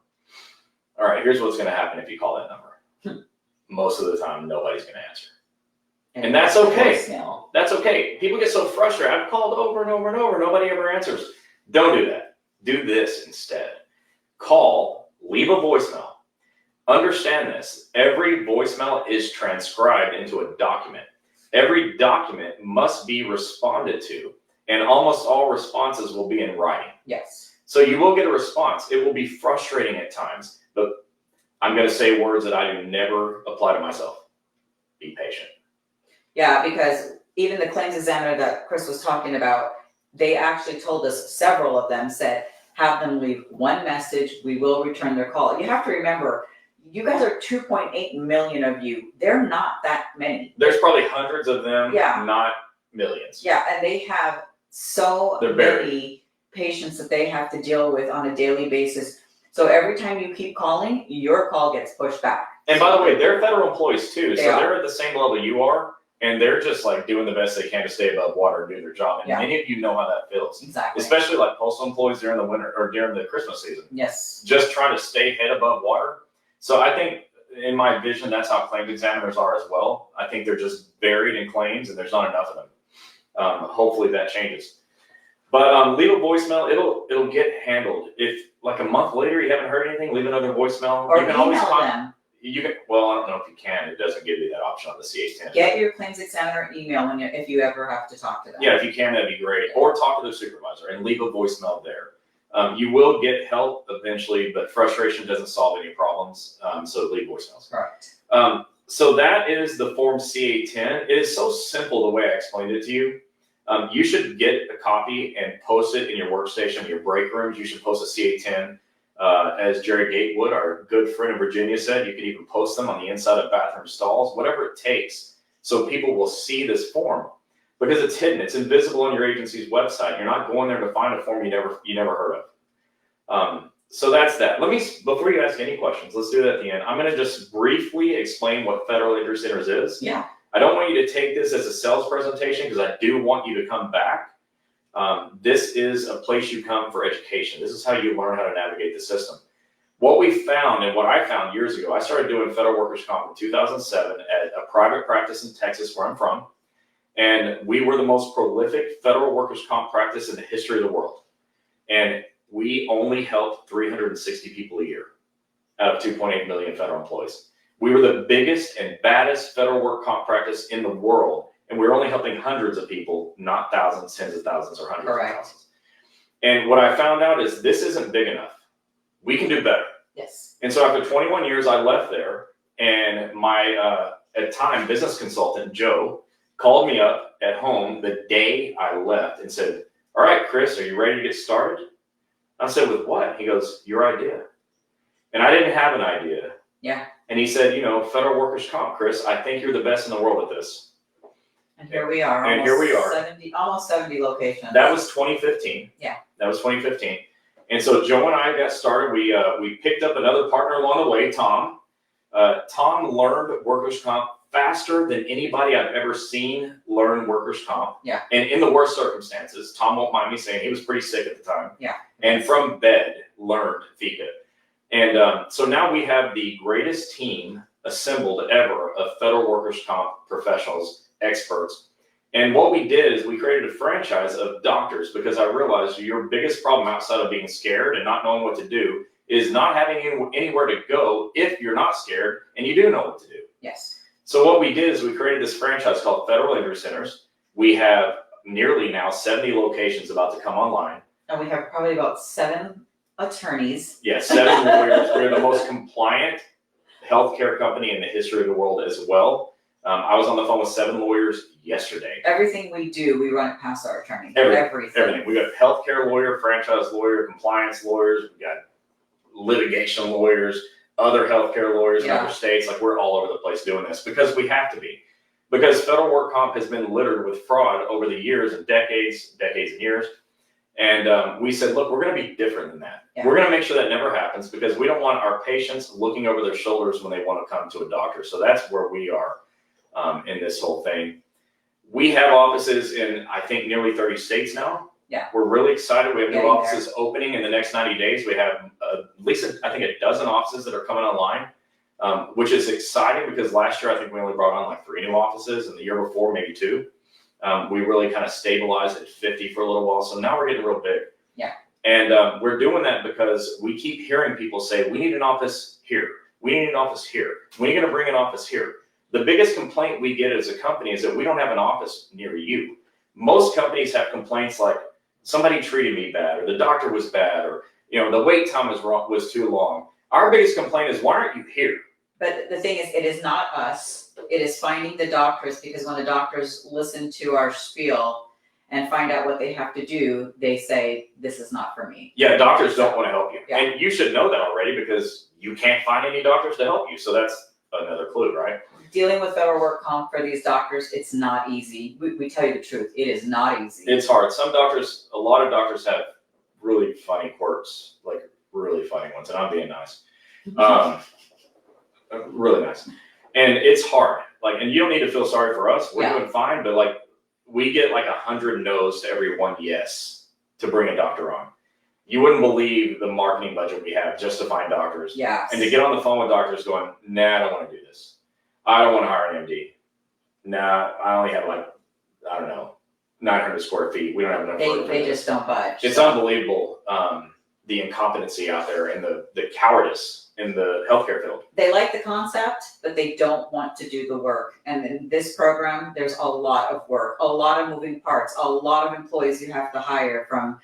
All right, here's what's going to happen if you call that number. Most of the time, nobody's going to answer. And that's okay. Voicemail. That's okay. People get so frustrated. I've called over and over and over. Nobody ever answers. Don't do that. Do this instead. Call, leave a voicemail. Understand this. Every voicemail is transcribed into a document. Every document must be responded to, and almost all responses will be in writing. Yes. So you will get a response. It will be frustrating at times, but I'm going to say words that I do never apply to myself. Be patient. Yeah, because even the claims examiner that Chris was talking about, they actually told us, several of them said, have them leave one message, we will return their call. You have to remember, you guys are 2.8 million of you. They're not that many. There's probably hundreds of them, Yeah. not millions. Yeah, and they have so many patients that they have to deal with on a daily basis. So every time you keep calling, your call gets pushed back. And by the way, they're federal employees too, so They are. they're at the same level you are, and they're just like doing the best they can to stay above water and do their job. And Yeah. many of you know how that feels. Exactly. Especially like postal employees during the winter or during the Christmas season. Yes. Just trying to stay head above water. So I think in my vision, that's how claims examiners are as well. I think they're just buried in claims and there's not enough of them. Hopefully that changes. But leave a voicemail, it'll get handled. If like a month later you haven't heard anything, leave another voicemail. Or you can always email them. You can, well, I don't know if you can. It doesn't give you that option on the CA10. Get your claims examiner email if you ever have to talk to them. Yeah, if you can, that'd be great. Or talk to the supervisor and leave a voicemail there. You will get help eventually, but frustration doesn't solve any problems. So leave voicemails. Correct. So that is the form CA10. It is so simple the way I explained it to you. You should get a copy and post it in your workstation, your break rooms. You should post a CA10. As Jerry Gatewood, our good friend in Virginia, said, you can even post them on the inside of bathroom stalls, whatever it takes, so people will see this form. Because it's hidden, it's invisible on your agency's website. You're not going there to find a form you never heard of. So that's that. Before you ask any questions, let's do that at the end. I'm going to just briefly explain what Federal Injury Centers is. Yeah. I don't want you to take this as a sales presentation because I do want you to come back. This is a place you come for education. This is how you learn how to navigate the system. What we found and what I found years ago, I started doing federal workers' comp in 2007 at a private practice in Texas where I'm from. And we were the most prolific federal workers' comp practice in the history of the world. And we only helped 360 people a year out of 2.8 million federal employees. We were the biggest and baddest federal work comp practice in the world. And we're only helping hundreds of people, not thousands, tens of thousands, or hundreds Correct. of thousands. And what I found out is this isn't big enough. We can do better. Yes. And so after 21 years, I left there, and my, at the time, business consultant, Joe, called me up at home the day I left and said, all right, Chris, are you ready to get started? I said, with what? He goes, your idea. And I didn't have an idea. Yeah. And he said, federal workers' comp, Chris, I think you're the best in the world at this. And here we are. And here we are. Almost 70 locations. That was 2015. Yeah. That was 2015. And so Joe and I got started. We picked up another partner along the way, Tom. Tom learned workers' comp faster than anybody I've ever seen learn workers' comp. Yeah. And in the worst circumstances. Tom won't mind me saying he was pretty sick at the time. Yeah. And from bed learned FICA. And so now we have the greatest team assembled ever of federal workers' comp professionals, experts. And what we did is we created a franchise of doctors, because I realized your biggest problem outside of being scared and not knowing what to do is not having anywhere to go if you're not scared and you do know what to do. Yes. So what we did is we created this franchise called Federal Injury Centers. We have nearly now 70 locations about to come online. And we have probably about 7 attorneys. Yes, 7 lawyers. We're the most compliant healthcare company in the history of the world as well. I was on the phone with 7 lawyers yesterday. Everything we do, we run it past our attorney. Everything. We got healthcare lawyer, franchise lawyer, compliance lawyers. We got litigation lawyers, other healthcare lawyers in other states. Like, we're all over the place doing this because we have to be. Because federal work comp has been littered with fraud over the years and decades and years. And we said, look, we're going to be different than that. Yeah. We're going to make sure that never happens, because we don't want our patients looking over their shoulders when they want to come to a doctor. So that's where we are in this whole thing. We have offices in, I think, nearly 30 states now. Yeah. We're really excited. We have new offices opening in the next 90 days. We have at least, I think, a dozen offices that are coming online, which is exciting, because last year I think we only brought on like 3 new offices, and the year before maybe 2. We really kind of stabilized at 50 for a little while. So now we're getting real big. Yeah. And we're doing that because we keep hearing people say, we need an office here. We need an office here. When are you going to bring an office here? The biggest complaint we get as a company is that we don't have an office near you. Most companies have complaints like, somebody treated me bad, or the doctor was bad, or the wait time was too long. Our biggest complaint is, why aren't you here? But the thing is, it is not us. It is finding the doctors, because when the doctors listen to our spiel and find out what they have to do, they say, this is not for me. Yeah, doctors don't want to help you. Yeah. And you should know that already, because you can't find any doctors to help you. So that's another clue, right? Dealing with federal work comp for these doctors, it's not easy. We tell you the truth, it is not easy. It's hard. A lot of doctors have really funny quirks, like really funny ones, and I'm being nice. Really nice. And it's hard. And you don't need to feel sorry for us. We're doing fine, but we get 100 no's to every 1 yes to bring a doctor on. You wouldn't believe the marketing budget we have just to find doctors. Yes. And to get on the phone with doctors going, nah, I don't want to do this. I don't want to hire an MD. Nah, I only have 900 square feet. We don't have enough room for They this. just don't budge. It's unbelievable, the incompetency out there and the cowardice in the healthcare field. They like the concept, but they don't want to do the work. And in this program, there's a lot of work, a lot of moving parts, a lot of employees you have to hire, from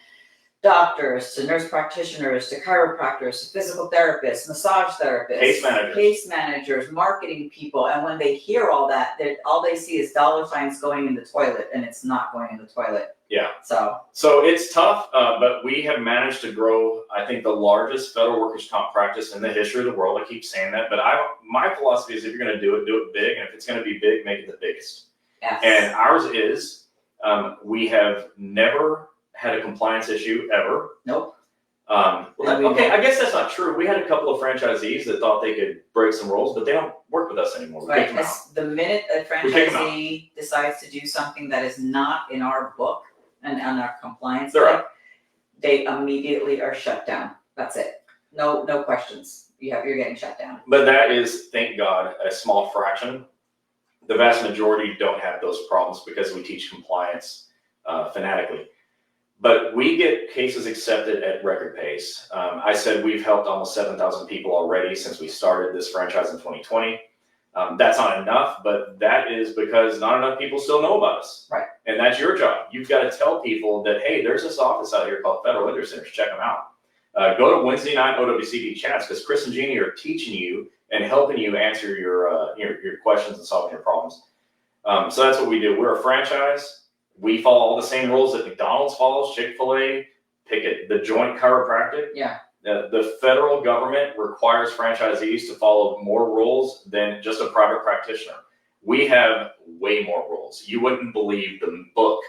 doctors to nurse practitioners to chiropractors to physical therapists, massage therapists, case managers, marketing people. And when they hear all that, all they see is dollar signs going in the toilet, and it's not going in the toilet. Yeah. So it's tough, but we have managed to grow, I think, the largest federal workers' comp practice in the history of the world. I keep saying that, but my philosophy is, if you're going to do it big. And if it's going to be big, make it the biggest. Yes. And ours is, we have never had a compliance issue ever. Nope. Okay, I guess that's not true. We had a couple of franchisees that thought they could break some rules, but they don't work with us anymore. We kicked them out. The minute a franchisee decides to do something that is not in our book and on our compliance book, they immediately are shut down. That's it. No questions. You're getting shut down. But that is, thank God, a small fraction. The vast majority don't have those problems because we teach compliance fanatically. But we get cases accepted at record pace. I said we've helped almost 7,000 people already since we started this franchise in 2020. That's not enough, but that is because not enough people still know about us. Right. And that's your job. You've got to tell people that, hey, there's this office out here called Federal Injury Centers. Check them out. Go to Wednesday night OWCP chats because Chris and Gini are teaching you and helping you answer your questions and solving your problems. So that's what we do. We're a franchise. We follow all the same rules that McDonald's follows, Chick-fil-A, Pickett, the Joint Chiropractic. Yeah. The federal government requires franchisees to follow more rules than just a private practitioner. We have way more rules. You wouldn't believe the book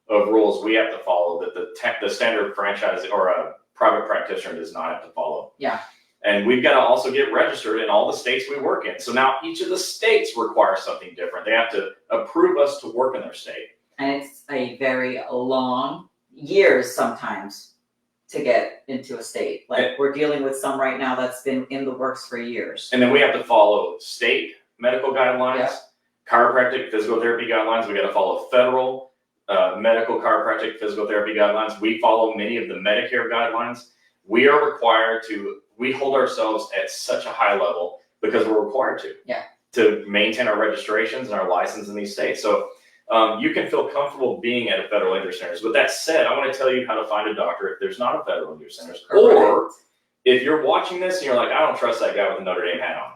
of rules we have to follow that the standard franchise or a private practitioner does not have to follow. Yeah. And we've got to also get registered in all the states we work in. So now each of the states require something different. They have to approve us to work in their state. And it's a very long years sometimes to get into a state. Like we're dealing with some right now that's been in the works for years. And then we have to follow state medical guidelines, Yep. chiropractic physical therapy guidelines. We got to follow federal medical chiropractic physical therapy guidelines. We follow many of the Medicare guidelines. We are required to, we hold ourselves at such a high level because we're required to maintain our registrations and our license in these states. So you can feel comfortable being at a federal injury centers. With that said, I want to tell you how to find a doctor if there's not a federal injury centers. Or if you're watching this and you're like, I don't trust that guy with a Notre Dame hat on.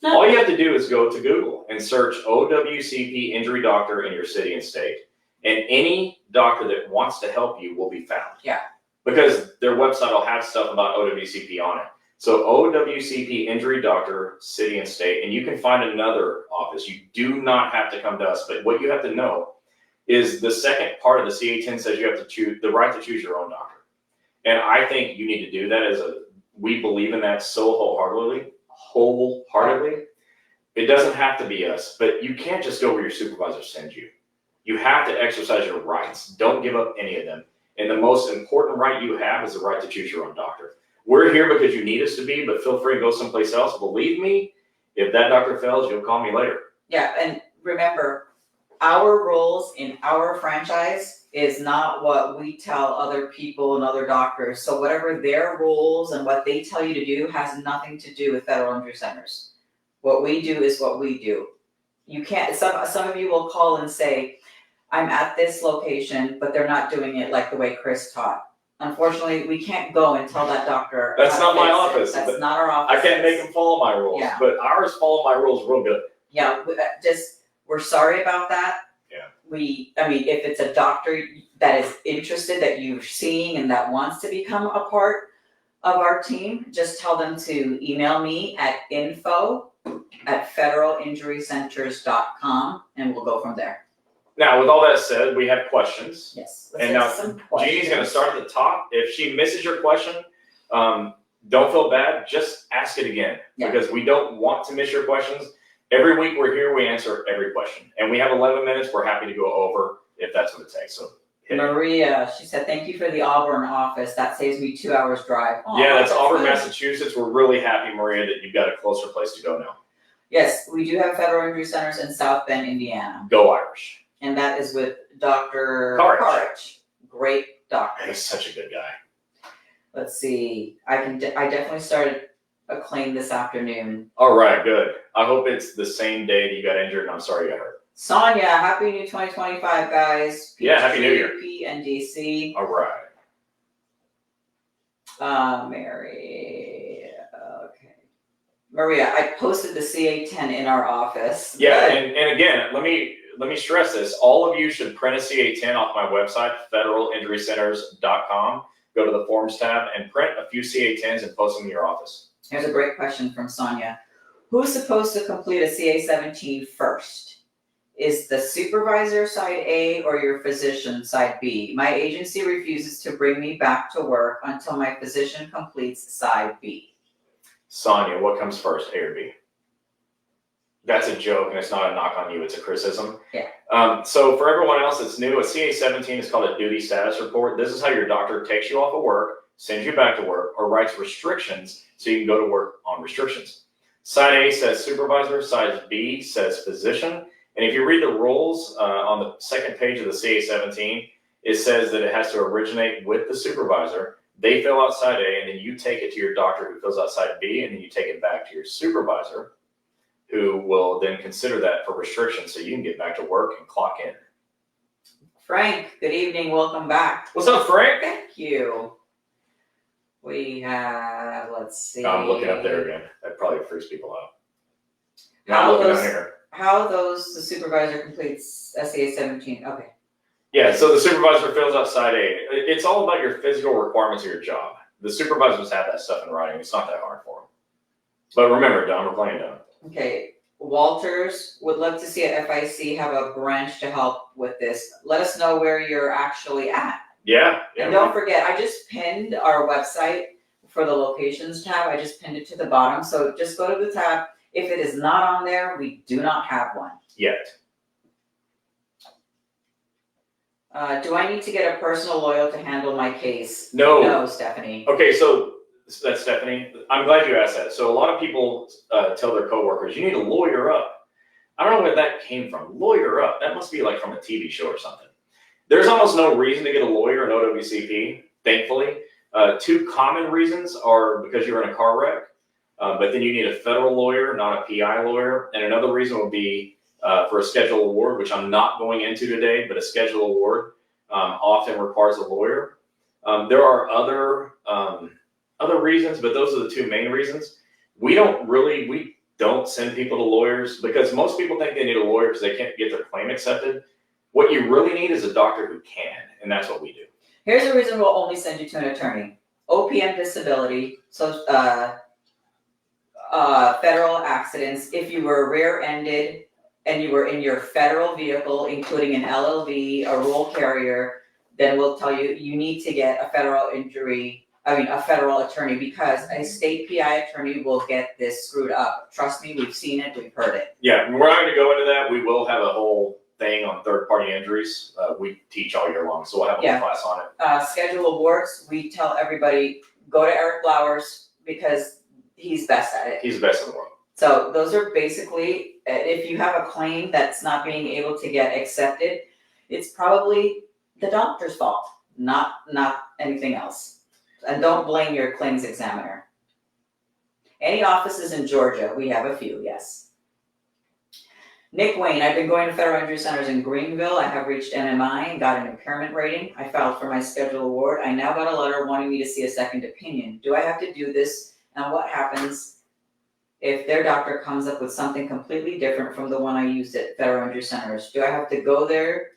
No. All you have to do is go to Google and search OWCP injury doctor in your city and state. And any doctor that wants to help you will be found. Yeah. Because their website will have stuff about OWCP on it. So OWCP injury doctor, city and state, and you can find another office. You do not have to come to us, but what you have to know is the second part of the CA10 says you have to choose the right to choose your own doctor. And I think you need to do that we believe in that so wholeheartedly. It doesn't have to be us, but you can't just go where your supervisor sends you. You have to exercise your rights. Don't give up any of them. And the most important right you have is the right to choose your own doctor. We're here because you need us to be, but feel free to go someplace else. Believe me, if that doctor fails, you'll call me later. Yeah, and remember, our rules in our franchise is not what we tell other people and other doctors. So whatever their rules and what they tell you to do has nothing to do with federal injury centers. What we do is what we do. You can't, some of you will call and say, I'm at this location, but they're not doing it like the way Chris taught. Unfortunately, we can't go and tell that doctor. That's not my office. That's not our office. I can't make them follow my rules, Yeah. but ours follow my rules real good. Yeah, we're sorry about that. Yeah. I mean, if it's a doctor that is interested, that you're seeing and that wants to become a part of our team, just tell them to email me at info@federalinjurycenters.com and we'll go from there. Now, with all that said, we have questions. Yes. And now, Jeannie's going to start at the top. If she misses your question, don't feel bad. Just ask it again because we don't want to miss your questions. Every week we're here, we answer every question. And we have 11 minutes. We're happy to go over if that's what it takes. So, Maria, she said, thank you for the Auburn office. That saves me 2 hours drive. Oh, yeah, that's Auburn, good. Massachusetts. We're really happy, Maria, that you've got a closer place to go now. Yes, we do have federal injury centers in South Bend, Indiana. Go Irish. And that is with Dr. Courage. Great doctor. He's such a good guy. Let's see. I definitely started a claim this afternoon. All right, good. I hope it's the same day that you got injured, and I'm sorry you got hurt. Sonia, happy new 2025, guys. Yeah, happy New Year. PNDC. All right. Mary. Okay. Maria, I posted the CA10 in our office. Yeah, and again, let me stress this. All of you should print a CA10 off my website, federalinjurycenters.com. Go to the Forms tab and print a few CA10s and post them in your office. Here's a great question from Sonia. Who's supposed to complete a CA17 first? Is the supervisor side A or your physician side B? My agency refuses to bring me back to work until my physician completes side B. Sonia, what comes first, A or B? That's a joke, and it's not a knock on you, it's a criticism. Yeah. So for everyone else that's new, a CA17 is called a duty status report. This is how your doctor takes you off of work, sends you back to work, or writes restrictions so you can go to work on restrictions. Side A says supervisor, side B says physician. And if you read the rules on the second page of the CA17, it says that it has to originate with the supervisor. They fill out side A, and then you take it to your doctor who fills out side B, and then you take it back to your supervisor who will then consider that for restriction so you can get back to work and clock in. Frank, good evening, welcome back. What's up, Frank? Thank you. We have, let's see. I'm looking up there again. That probably freaks people out. How Not looking those- down here. How those, the supervisor completes SEA 17, okay. Yeah, so the supervisor fills out side A. It's all about your physical requirements of your job. The supervisors have that stuff in writing. It's not that hard for them. But remember, Don, we're playing dumb. Okay, Walters would love to see a FIC have a branch to help with this. Let us know where you're actually at. Yeah. And don't forget, I just pinned our website for the locations tab. I just pinned it to the bottom. So just go to the tab. If it is not on there, we do not have one. Yet. Do I need to get a personal lawyer to handle my case? No. No, Stephanie. Okay, so that's Stephanie. I'm glad you asked that. So a lot of people tell their coworkers, you need to lawyer up. I don't know where that came from. Lawyer up. That must be like from a TV show or something. There's almost no reason to get a lawyer in OWCP, thankfully. Two common reasons are because you're in a car wreck, but then you need a federal lawyer, not a PI lawyer. And another reason would be for a schedule award, which I'm not going into today, but a schedule award often requires a lawyer. There are other reasons, but those are the two main reasons. We don't send people to lawyers because most people think they need a lawyer because they can't get their claim accepted. What you really need is a doctor who can, and that's what we do. Here's the reason we'll only send you to an attorney. OPM disability, so federal accidents, if you were rear-ended and you were in your federal vehicle, including an LLV, a roll carrier, then we'll tell you, you need to get a federal attorney because a state PI attorney will get this screwed up. Trust me, we've seen it, we've heard it. Yeah, we're not going to go into that. We will have a whole thing on third-party injuries. We teach all year long, so we'll have a whole class on it. Schedule awards, we tell everybody, go to Eric Flowers because he's best at it. He's the best in the world. So those are basically, if you have a claim that's not being able to get accepted, it's probably the doctor's fault, not anything else. And don't blame your claims examiner. Any offices in Georgia? We have a few, yes. Nick Wayne, I've been going to federal injury centers in Greenville. I have reached MMI and got an impairment rating. I filed for my schedule award. I now got a letter wanting me to see a second opinion. Do I have to do this? And what happens if their doctor comes up with something completely different from the one I used at federal injury centers? Do I have to go there?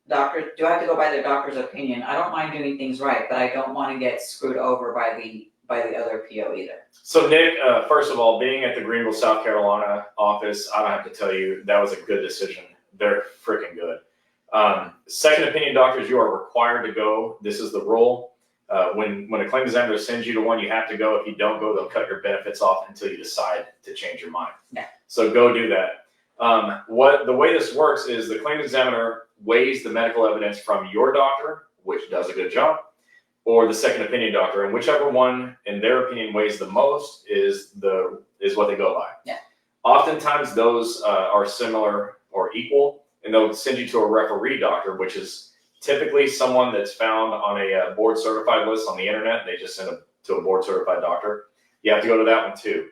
Do I have to go by their doctor's opinion? I don't mind doing things right, but I don't want to get screwed over by the other PO either. So Nick, first of all, being at the Greenville, South Carolina office, I don't have to tell you, that was a good decision. They're freaking good. Second opinion doctors, you are required to go. This is the rule. When a claim examiner sends you to one, you have to go. If you don't go, they'll cut your benefits off until you decide to change your mind. Yeah. So go do that. The way this works is the claim examiner weighs the medical evidence from your doctor, which does a good job, or the second opinion doctor, and whichever one, in their opinion, weighs the most is what they go by. Yeah. Oftentimes those are similar or equal, and they'll send you to a referee doctor, which is typically someone that's found on a board certified list on the internet. They just send them to a board certified doctor. You have to go to that one too.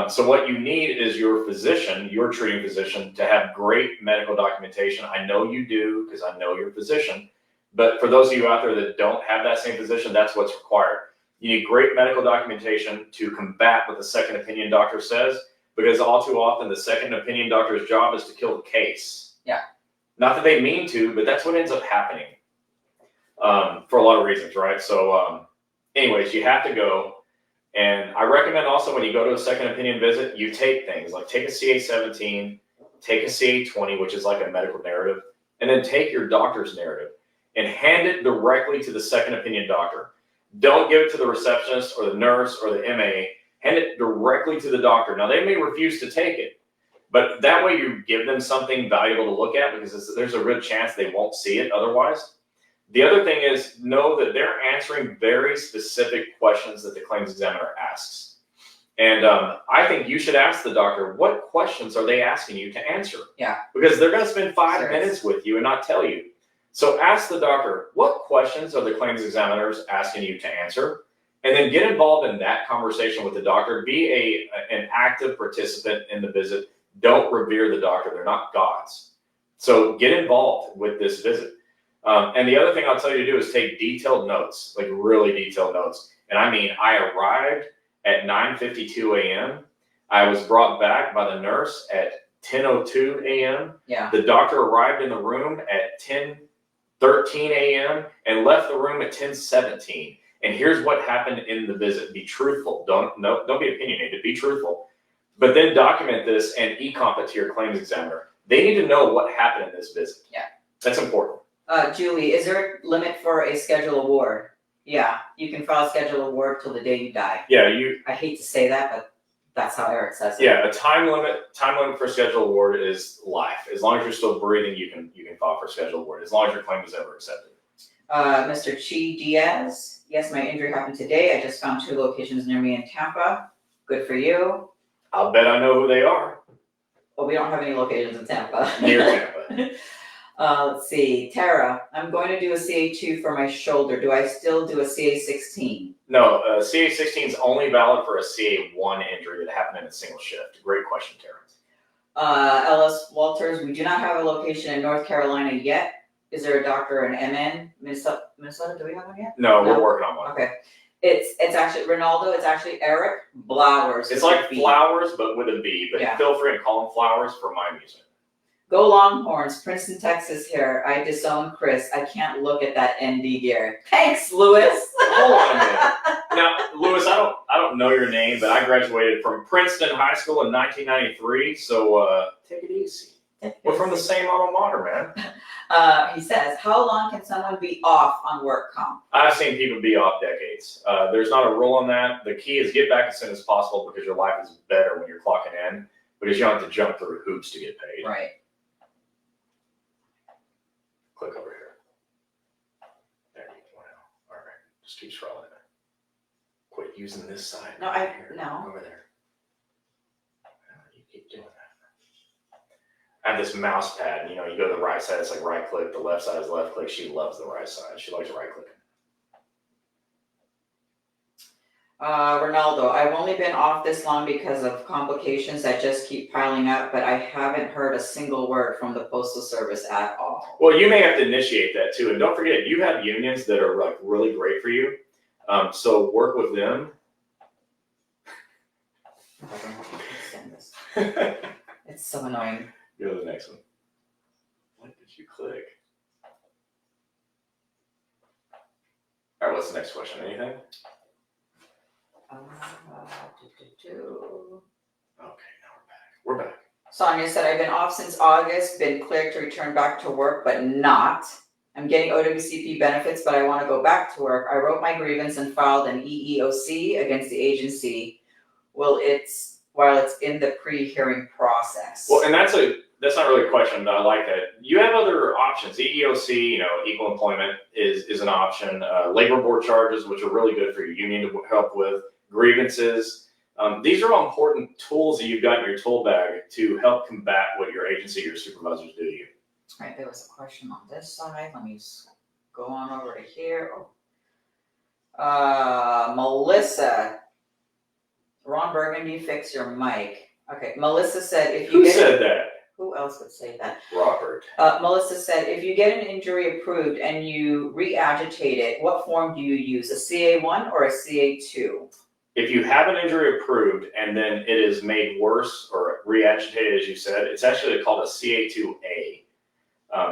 So what you need is your physician, your treating physician, to have great medical documentation. I know you do because I know your physician. But for those of you out there that don't have that same physician, that's what's required. You need great medical documentation to combat what the second opinion doctor says, because all too often the second opinion doctor's job is to kill the case. Yeah. Not that they mean to, but that's what ends up happening for a lot of reasons, right? So anyways, you have to go. And I recommend also when you go to a second opinion visit, you take things like take a CA-17, take a CA-20, which is like a medical narrative, and then take your doctor's narrative and hand it directly to the second opinion doctor. Don't give it to the receptionist or the nurse or the MA. Hand it directly to the doctor. Now, they may refuse to take it, but that way you give them something valuable to look at because there's a good chance they won't see it otherwise. The other thing is know that they're answering very specific questions that the claims examiner asks. And I think you should ask the doctor, what questions are they asking you to answer? Yeah. Because they're going to spend 5 Sure. minutes with you and not tell you. So ask the doctor, what questions are the claims examiners asking you to answer? And then get involved in that conversation with the doctor. Be an active participant in the visit. Don't revere the doctor. They're not gods. So get involved with this visit. And the other thing I'll tell you to do is take detailed notes, like really detailed notes. And I mean, I arrived at 9:52 a.m. I was brought back by the nurse at 10:02 a.m. Yeah. The doctor arrived in the room at 10:13 a.m. and left the room at 10:17. And here's what happened in the visit. Be truthful. Don't be opinionated. Be truthful. But then document this and e-comp it to your claims examiner. They need to know what happened in this visit. Yeah. That's important. Julie, is there a limit for a schedule award? Yeah, you can file a schedule award till the day you die. Yeah, I hate to say that, but that's how Eric says it. Yeah, a time limit for schedule award is life. As long as you're still breathing, you can file for schedule award. As long as your claim is ever accepted. Mr. Chi Diaz, yes, my injury happened today. I just found 2 locations near me in Tampa. Good for you. I'll bet I know who they are. Well, we don't have any locations in Tampa. Near Tampa. Let's see, Tara, I'm going to do a CA2 for my shoulder. Do I still do a CA16? No, CA16 is only valid for a CA1 injury that happened in a single shift. Great question, Tara. Ellis Walters, we do not have a location in North Carolina yet. Is there a doctor in MN? Minnesota, do we have one yet? No, we're working on one. Okay. It's actually, Ronaldo, it's actually Eric Blowers. It's like Flowers, but with a B, but Yeah. feel free to call him Flowers for my amusement. Go Longhorns, Princeton, Texas here. I disown Chris. I can't look at that ND gear. Thanks, Lewis. Hold on a minute. Now, Lewis, I don't know your name, but I graduated from Princeton High School in 1993, so take it easy. We're from the same alma mater, man. He says, how long can someone be off on work comp? I've seen people be off decades. There's not a rule on that. The key is get back as soon as possible because your life is better when you're clocking in because you don't have to jump through hoops to get paid. Right. Click over here. There you go. All right. Just keep scrolling. Quit using this side. No, no. Over there. You keep doing that. I have this mouse pad. You know, you go to the right side, it's like right click. The left side is left click. She loves the right side. She likes right clicking. Ronaldo, I've only been off this long because of complications that just keep piling up, but I haven't heard a single word from the Postal Service at all. Well, you may have to initiate that too. And don't forget, you have unions that are like really great for you. So work with them. I don't know how to extend this. It's so annoying. Go to the next one. What did you click? All right, what's the next question? Anything? Okay, now we're back. Sonia said, I've been off since August, been cleared to return back to work, but not. I'm getting OWCP benefits, but I want to go back to work. I wrote my grievance and filed an EEOC against the agency. While it's in the pre-hearing process. Well, and that's not really a question, but I like that. You have other options. EEOC, equal employment is an option. Labor board charges, which are really good for your union to help with. Grievances. These are all important tools that you've got in your tool bag to help combat what your agency, your supervisors do to you. All right, there was a question on this side. Let me go on over to here. Melissa. Ron Burgundy, fix your mic. Okay, Melissa said if you Who said that? Who else would say that? Robert. Melissa said, if you get an injury approved and you re-agitate it, what form do you use, a CA1 or a CA2? If you have an injury approved and then it is made worse or re-agitated, as you said, it's actually called a CA2A.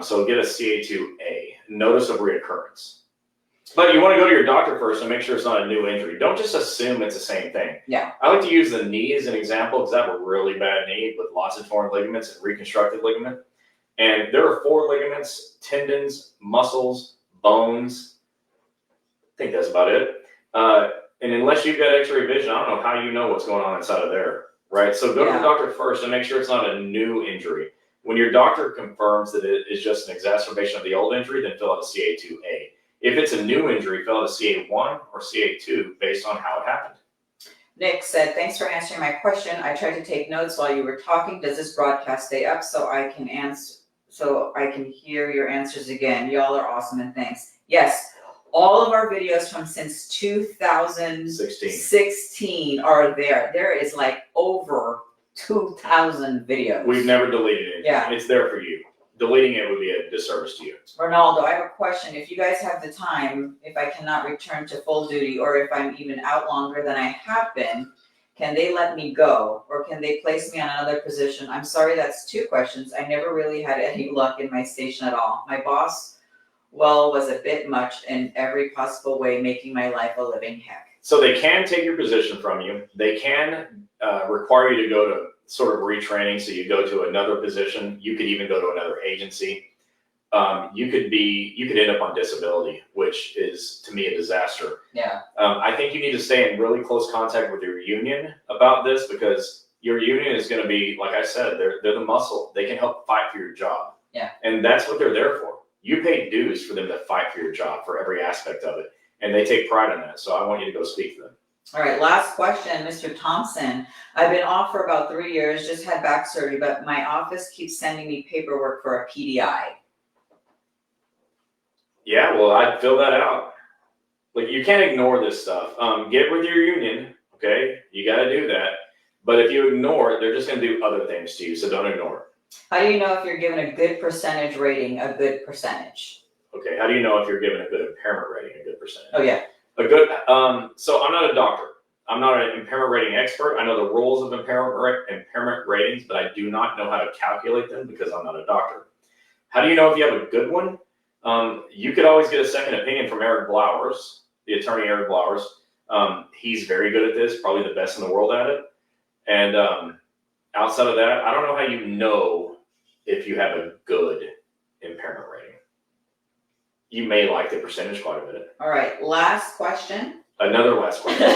So get a CA2A, notice of reoccurrence. But you want to go to your doctor first and make sure it's not a new injury. Don't just assume it's the same thing. Yeah. I like to use the knee as an example because I have a really bad knee with lots of torn ligaments and reconstructed ligament. And there are 4 ligaments, tendons, muscles, bones. I think that's about it. And unless you've got x-ray vision, I don't know how you know what's going on inside of there, right? So go to the doctor first and make sure it's not a new injury. When your doctor confirms that it is just an exacerbation of the old injury, then fill out a CA2A. If it's a new injury, fill out a CA1 or CA2 based on how it happened. Nick said, thanks for answering my question. I tried to take notes while you were talking. Does this broadcast stay up so I can hear your answers again? Y'all are awesome and thanks. Yes. All of our videos from since 2016 16. are there. There is like over 2,000 videos. We've never deleted it. Yeah. It's there for you. Deleting it would be a disservice to you. Ronaldo, I have a question. If you guys have the time, if I cannot return to full duty, or if I'm even out longer than I have been, can they let me go? Or can they place me on another position? I'm sorry, that's 2 questions. I never really had any luck in my station at all. My boss, well, was a bit much in every possible way, making my life a living heck. So they can take your position from you. They can require you to go to sort of retraining. So you go to another position. You could even go to another agency. You could end up on disability, which is, to me, a disaster. Yeah. I think you need to stay in really close contact with your union about this, because your union is going to be, like I said, they're the muscle. They can help fight for your job. Yeah. And that's what they're there for. You pay dues for them to fight for your job, for every aspect of it. And they take pride in that. So I want you to go speak to them. All right, last question, Mr. Thompson. I've been off for about 3 years, just had back surgery, but my office keeps sending me paperwork for a PDI. Yeah, well, I'd fill that out. Like, you can't ignore this stuff. Get with your union, okay? You got to do that. But if you ignore it, they're just going to do other things to you, so don't ignore it. How do you know if you're given a good percentage rating, a good percentage? Okay, how do you know if you're given a good impairment rating, a good percentage? Oh, yeah. A good, so I'm not a doctor. I'm not an impairment rating expert. I know the rules of impairment ratings, but I do not know how to calculate them because I'm not a doctor. How do you know if you have a good one? You could always get a second opinion from Eric Blowers, the attorney Eric Blowers. He's very good at this, probably the best in the world at it. And outside of that, I don't know how you know if you have a good impairment rating. You may like the percentage quite a bit. All right, last question. Another last question.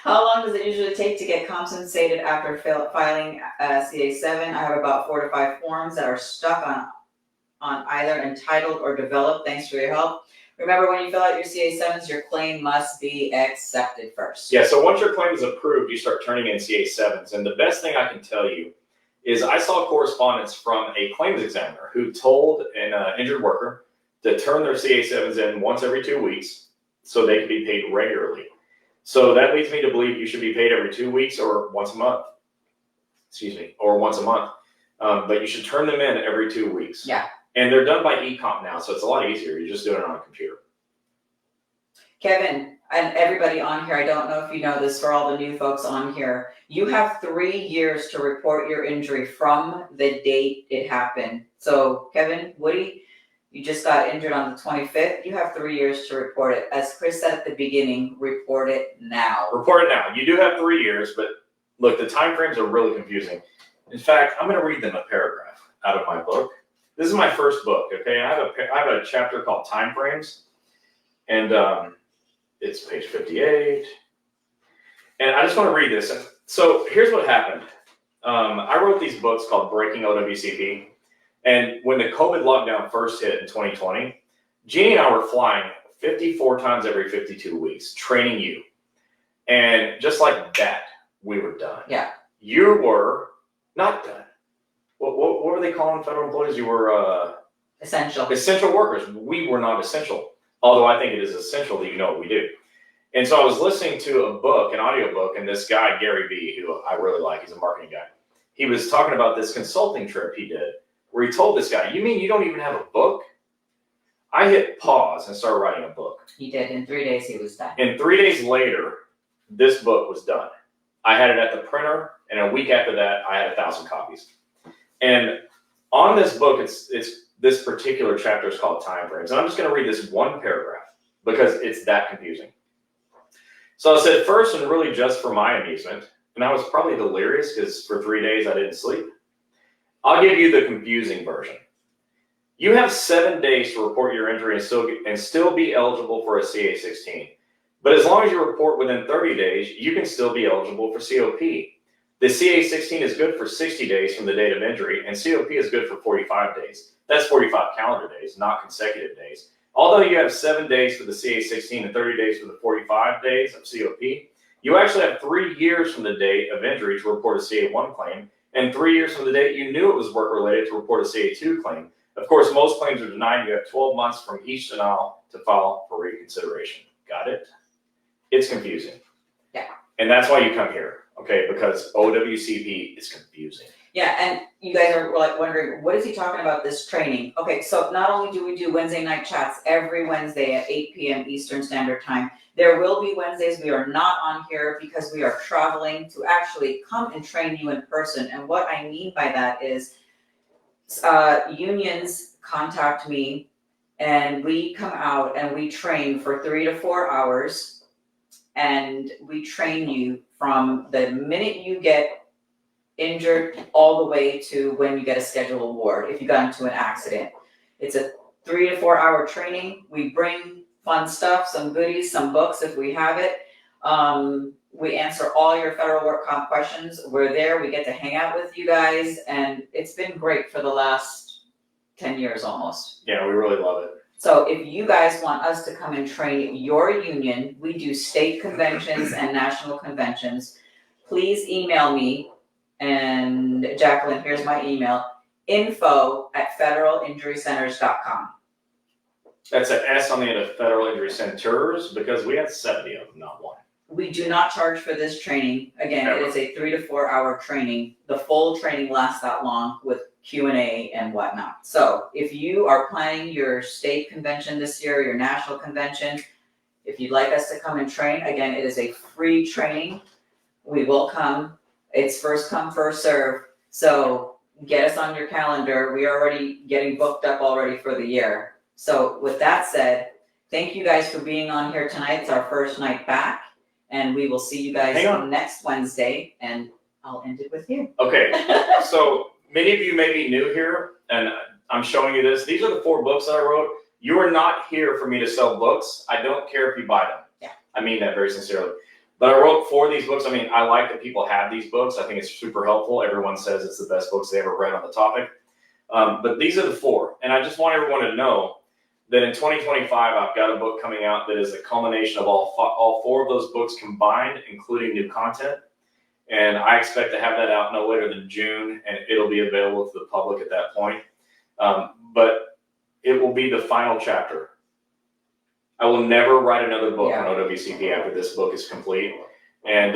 How long does it usually take to get compensated after filing CA7? I have about 4 to 5 forms that are stuck on either entitled or developed. Thanks for your help. Remember, when you fill out your CA7s, your claim must be accepted first. Yeah, so once your claim is approved, you start turning in CA7s. And the best thing I can tell you is I saw correspondence from a claims examiner who told an injured worker to turn their CA7s in once every 2 weeks so they can be paid regularly. So that leads me to believe you should be paid every 2 weeks or once a month. Excuse me, or once a month. But you should turn them in every 2 weeks. Yeah. And they're done by e-comp now, so it's a lot easier. You're just doing it on a computer. Kevin, and everybody on here, I don't know if you know this, for all the new folks on here, you have 3 years to report your injury from the date it happened. So Kevin, Woody, you just got injured on the 25th. You have 3 years to report it. As Chris said at the beginning, report it now. Report it now. You do have 3 years, but look, the time frames are really confusing. In fact, I'm going to read them a paragraph out of my book. This is my first book, okay? I have a chapter called Time Frames, and it's page 58. And I just want to read this. So here's what happened. I wrote these books called Breaking OWCP. And when the COVID lockdown first hit in 2020, Gini and I were flying 54 times every 52 weeks, training you. And just like that, we were done. Yeah. You were not done. What were they calling federal employees? You were Essential. Essential workers. We were not essential. Although I think it is essential that you know what we do. And so I was listening to a book, an audio book, and this guy, Gary Vee, who I really like, he's a marketing guy. He was talking about this consulting trip he did, where he told this guy, "You mean you don't even have a book?" I hit pause and started writing a book. He did. In 3 days, he was done. And 3 days later, this book was done. I had it at the printer, and a week after that, I had 1,000 copies. And on this book, it's this particular chapter is called Time Frames. And I'm just going to read this one paragraph because it's that confusing. So I said, first, and really just for my amusement, and I was probably delirious because for 3 days I didn't sleep, I'll give you the confusing version. You have 7 days to report your injury and still be eligible for a CA16. But as long as you report within 30 days, you can still be eligible for COP. The CA16 is good for 60 days from the date of injury, and COP is good for 45 days. That's 45 calendar days, not consecutive days. Although you have 7 days for the CA16 and 30 days for the 45 days of COP, you actually have 3 years from the date of injury to report a CA1 claim, and 3 years from the date you knew it was work-related to report a CA2 claim. Of course, most claims are denied. You have 12 months from each denial to file for reconsideration. Got it? It's confusing. Yeah. And that's why you come here, okay? Because OWCP is confusing. Yeah, and you guys are like wondering, what is he talking about, this training? Okay, so not only do we do Wednesday night chats every Wednesday at 8 p.m. Eastern Standard Time, there will be Wednesdays we are not on here because we are traveling to actually come and train you in person. And what I mean by that is unions contact me and we come out and we train for 3 to 4 hours, and we train you from the minute you get injured all the way to when you get a scheduled award if you got into an accident. It's a 3 to 4 hour training. We bring fun stuff, some goodies, some books if we have it. We answer all your federal work comp questions. We're there, we get to hang out with you guys, and it's been great for the last 10 years almost. Yeah, we really love it. So if you guys want us to come and train your union, we do state conventions and national conventions. Please email me. And Jacqueline, here's my email, info@federalinjurycenters.com. That's an S on the end of Federal Injury Centers because we had 70 of them, not one. We do not charge for this training. Again, it is a 3 to 4 hour training. The full training lasts that long with Q&A and whatnot. So if you are planning your state convention this year, your national convention, if you'd like us to come and train, again, it is a free training. We will come. It's first come, first serve. So get us on your calendar. We are already getting booked up already for the year. So with that said, thank you guys for being on here tonight. It's our first night back, and we will see you guys next Wednesday, and I'll end it with you. Okay, so many of you may be new here, and I'm showing you this. These are the 4 books that I wrote. You are not here for me to sell books. I don't care if you buy them. Yeah. I mean that very sincerely. But I wrote 4 of these books. I mean, I like that people have these books. I think it's super helpful. Everyone says it's the best books they ever read on the topic. But these are the 4. And I just want everyone to know that in 2025, I've got a book coming out that is a culmination of all 4 of those books combined, including new content. And I expect to have that out no later than June, and it'll be available to the public at that point. But it will be the final chapter. I will never write another book on OWCP after this book is complete, and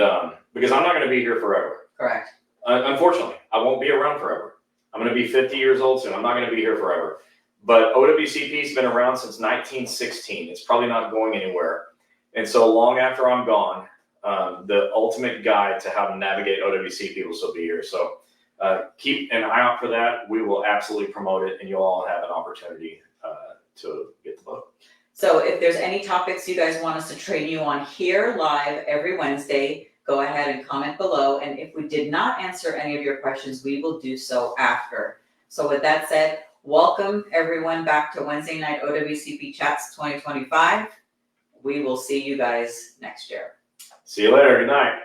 because I'm not going to be here forever. Correct. Unfortunately, I won't be around forever. I'm going to be 50 years old soon. I'm not going to be here forever. But OWCP's been around since 1916. It's probably not going anywhere. And so long after I'm gone, the ultimate guide to how to navigate OWCP will still be here. So keep an eye out for that. We will absolutely promote it, and you'll all have an opportunity to get the book. So if there's any topics you guys want us to train you on here live every Wednesday, go ahead and comment below. And if we did not answer any of your questions, we will do so after. So with that said, welcome everyone back to Wednesday Night OWCP Chats 2025. We will see you guys next year. See you later. Good night.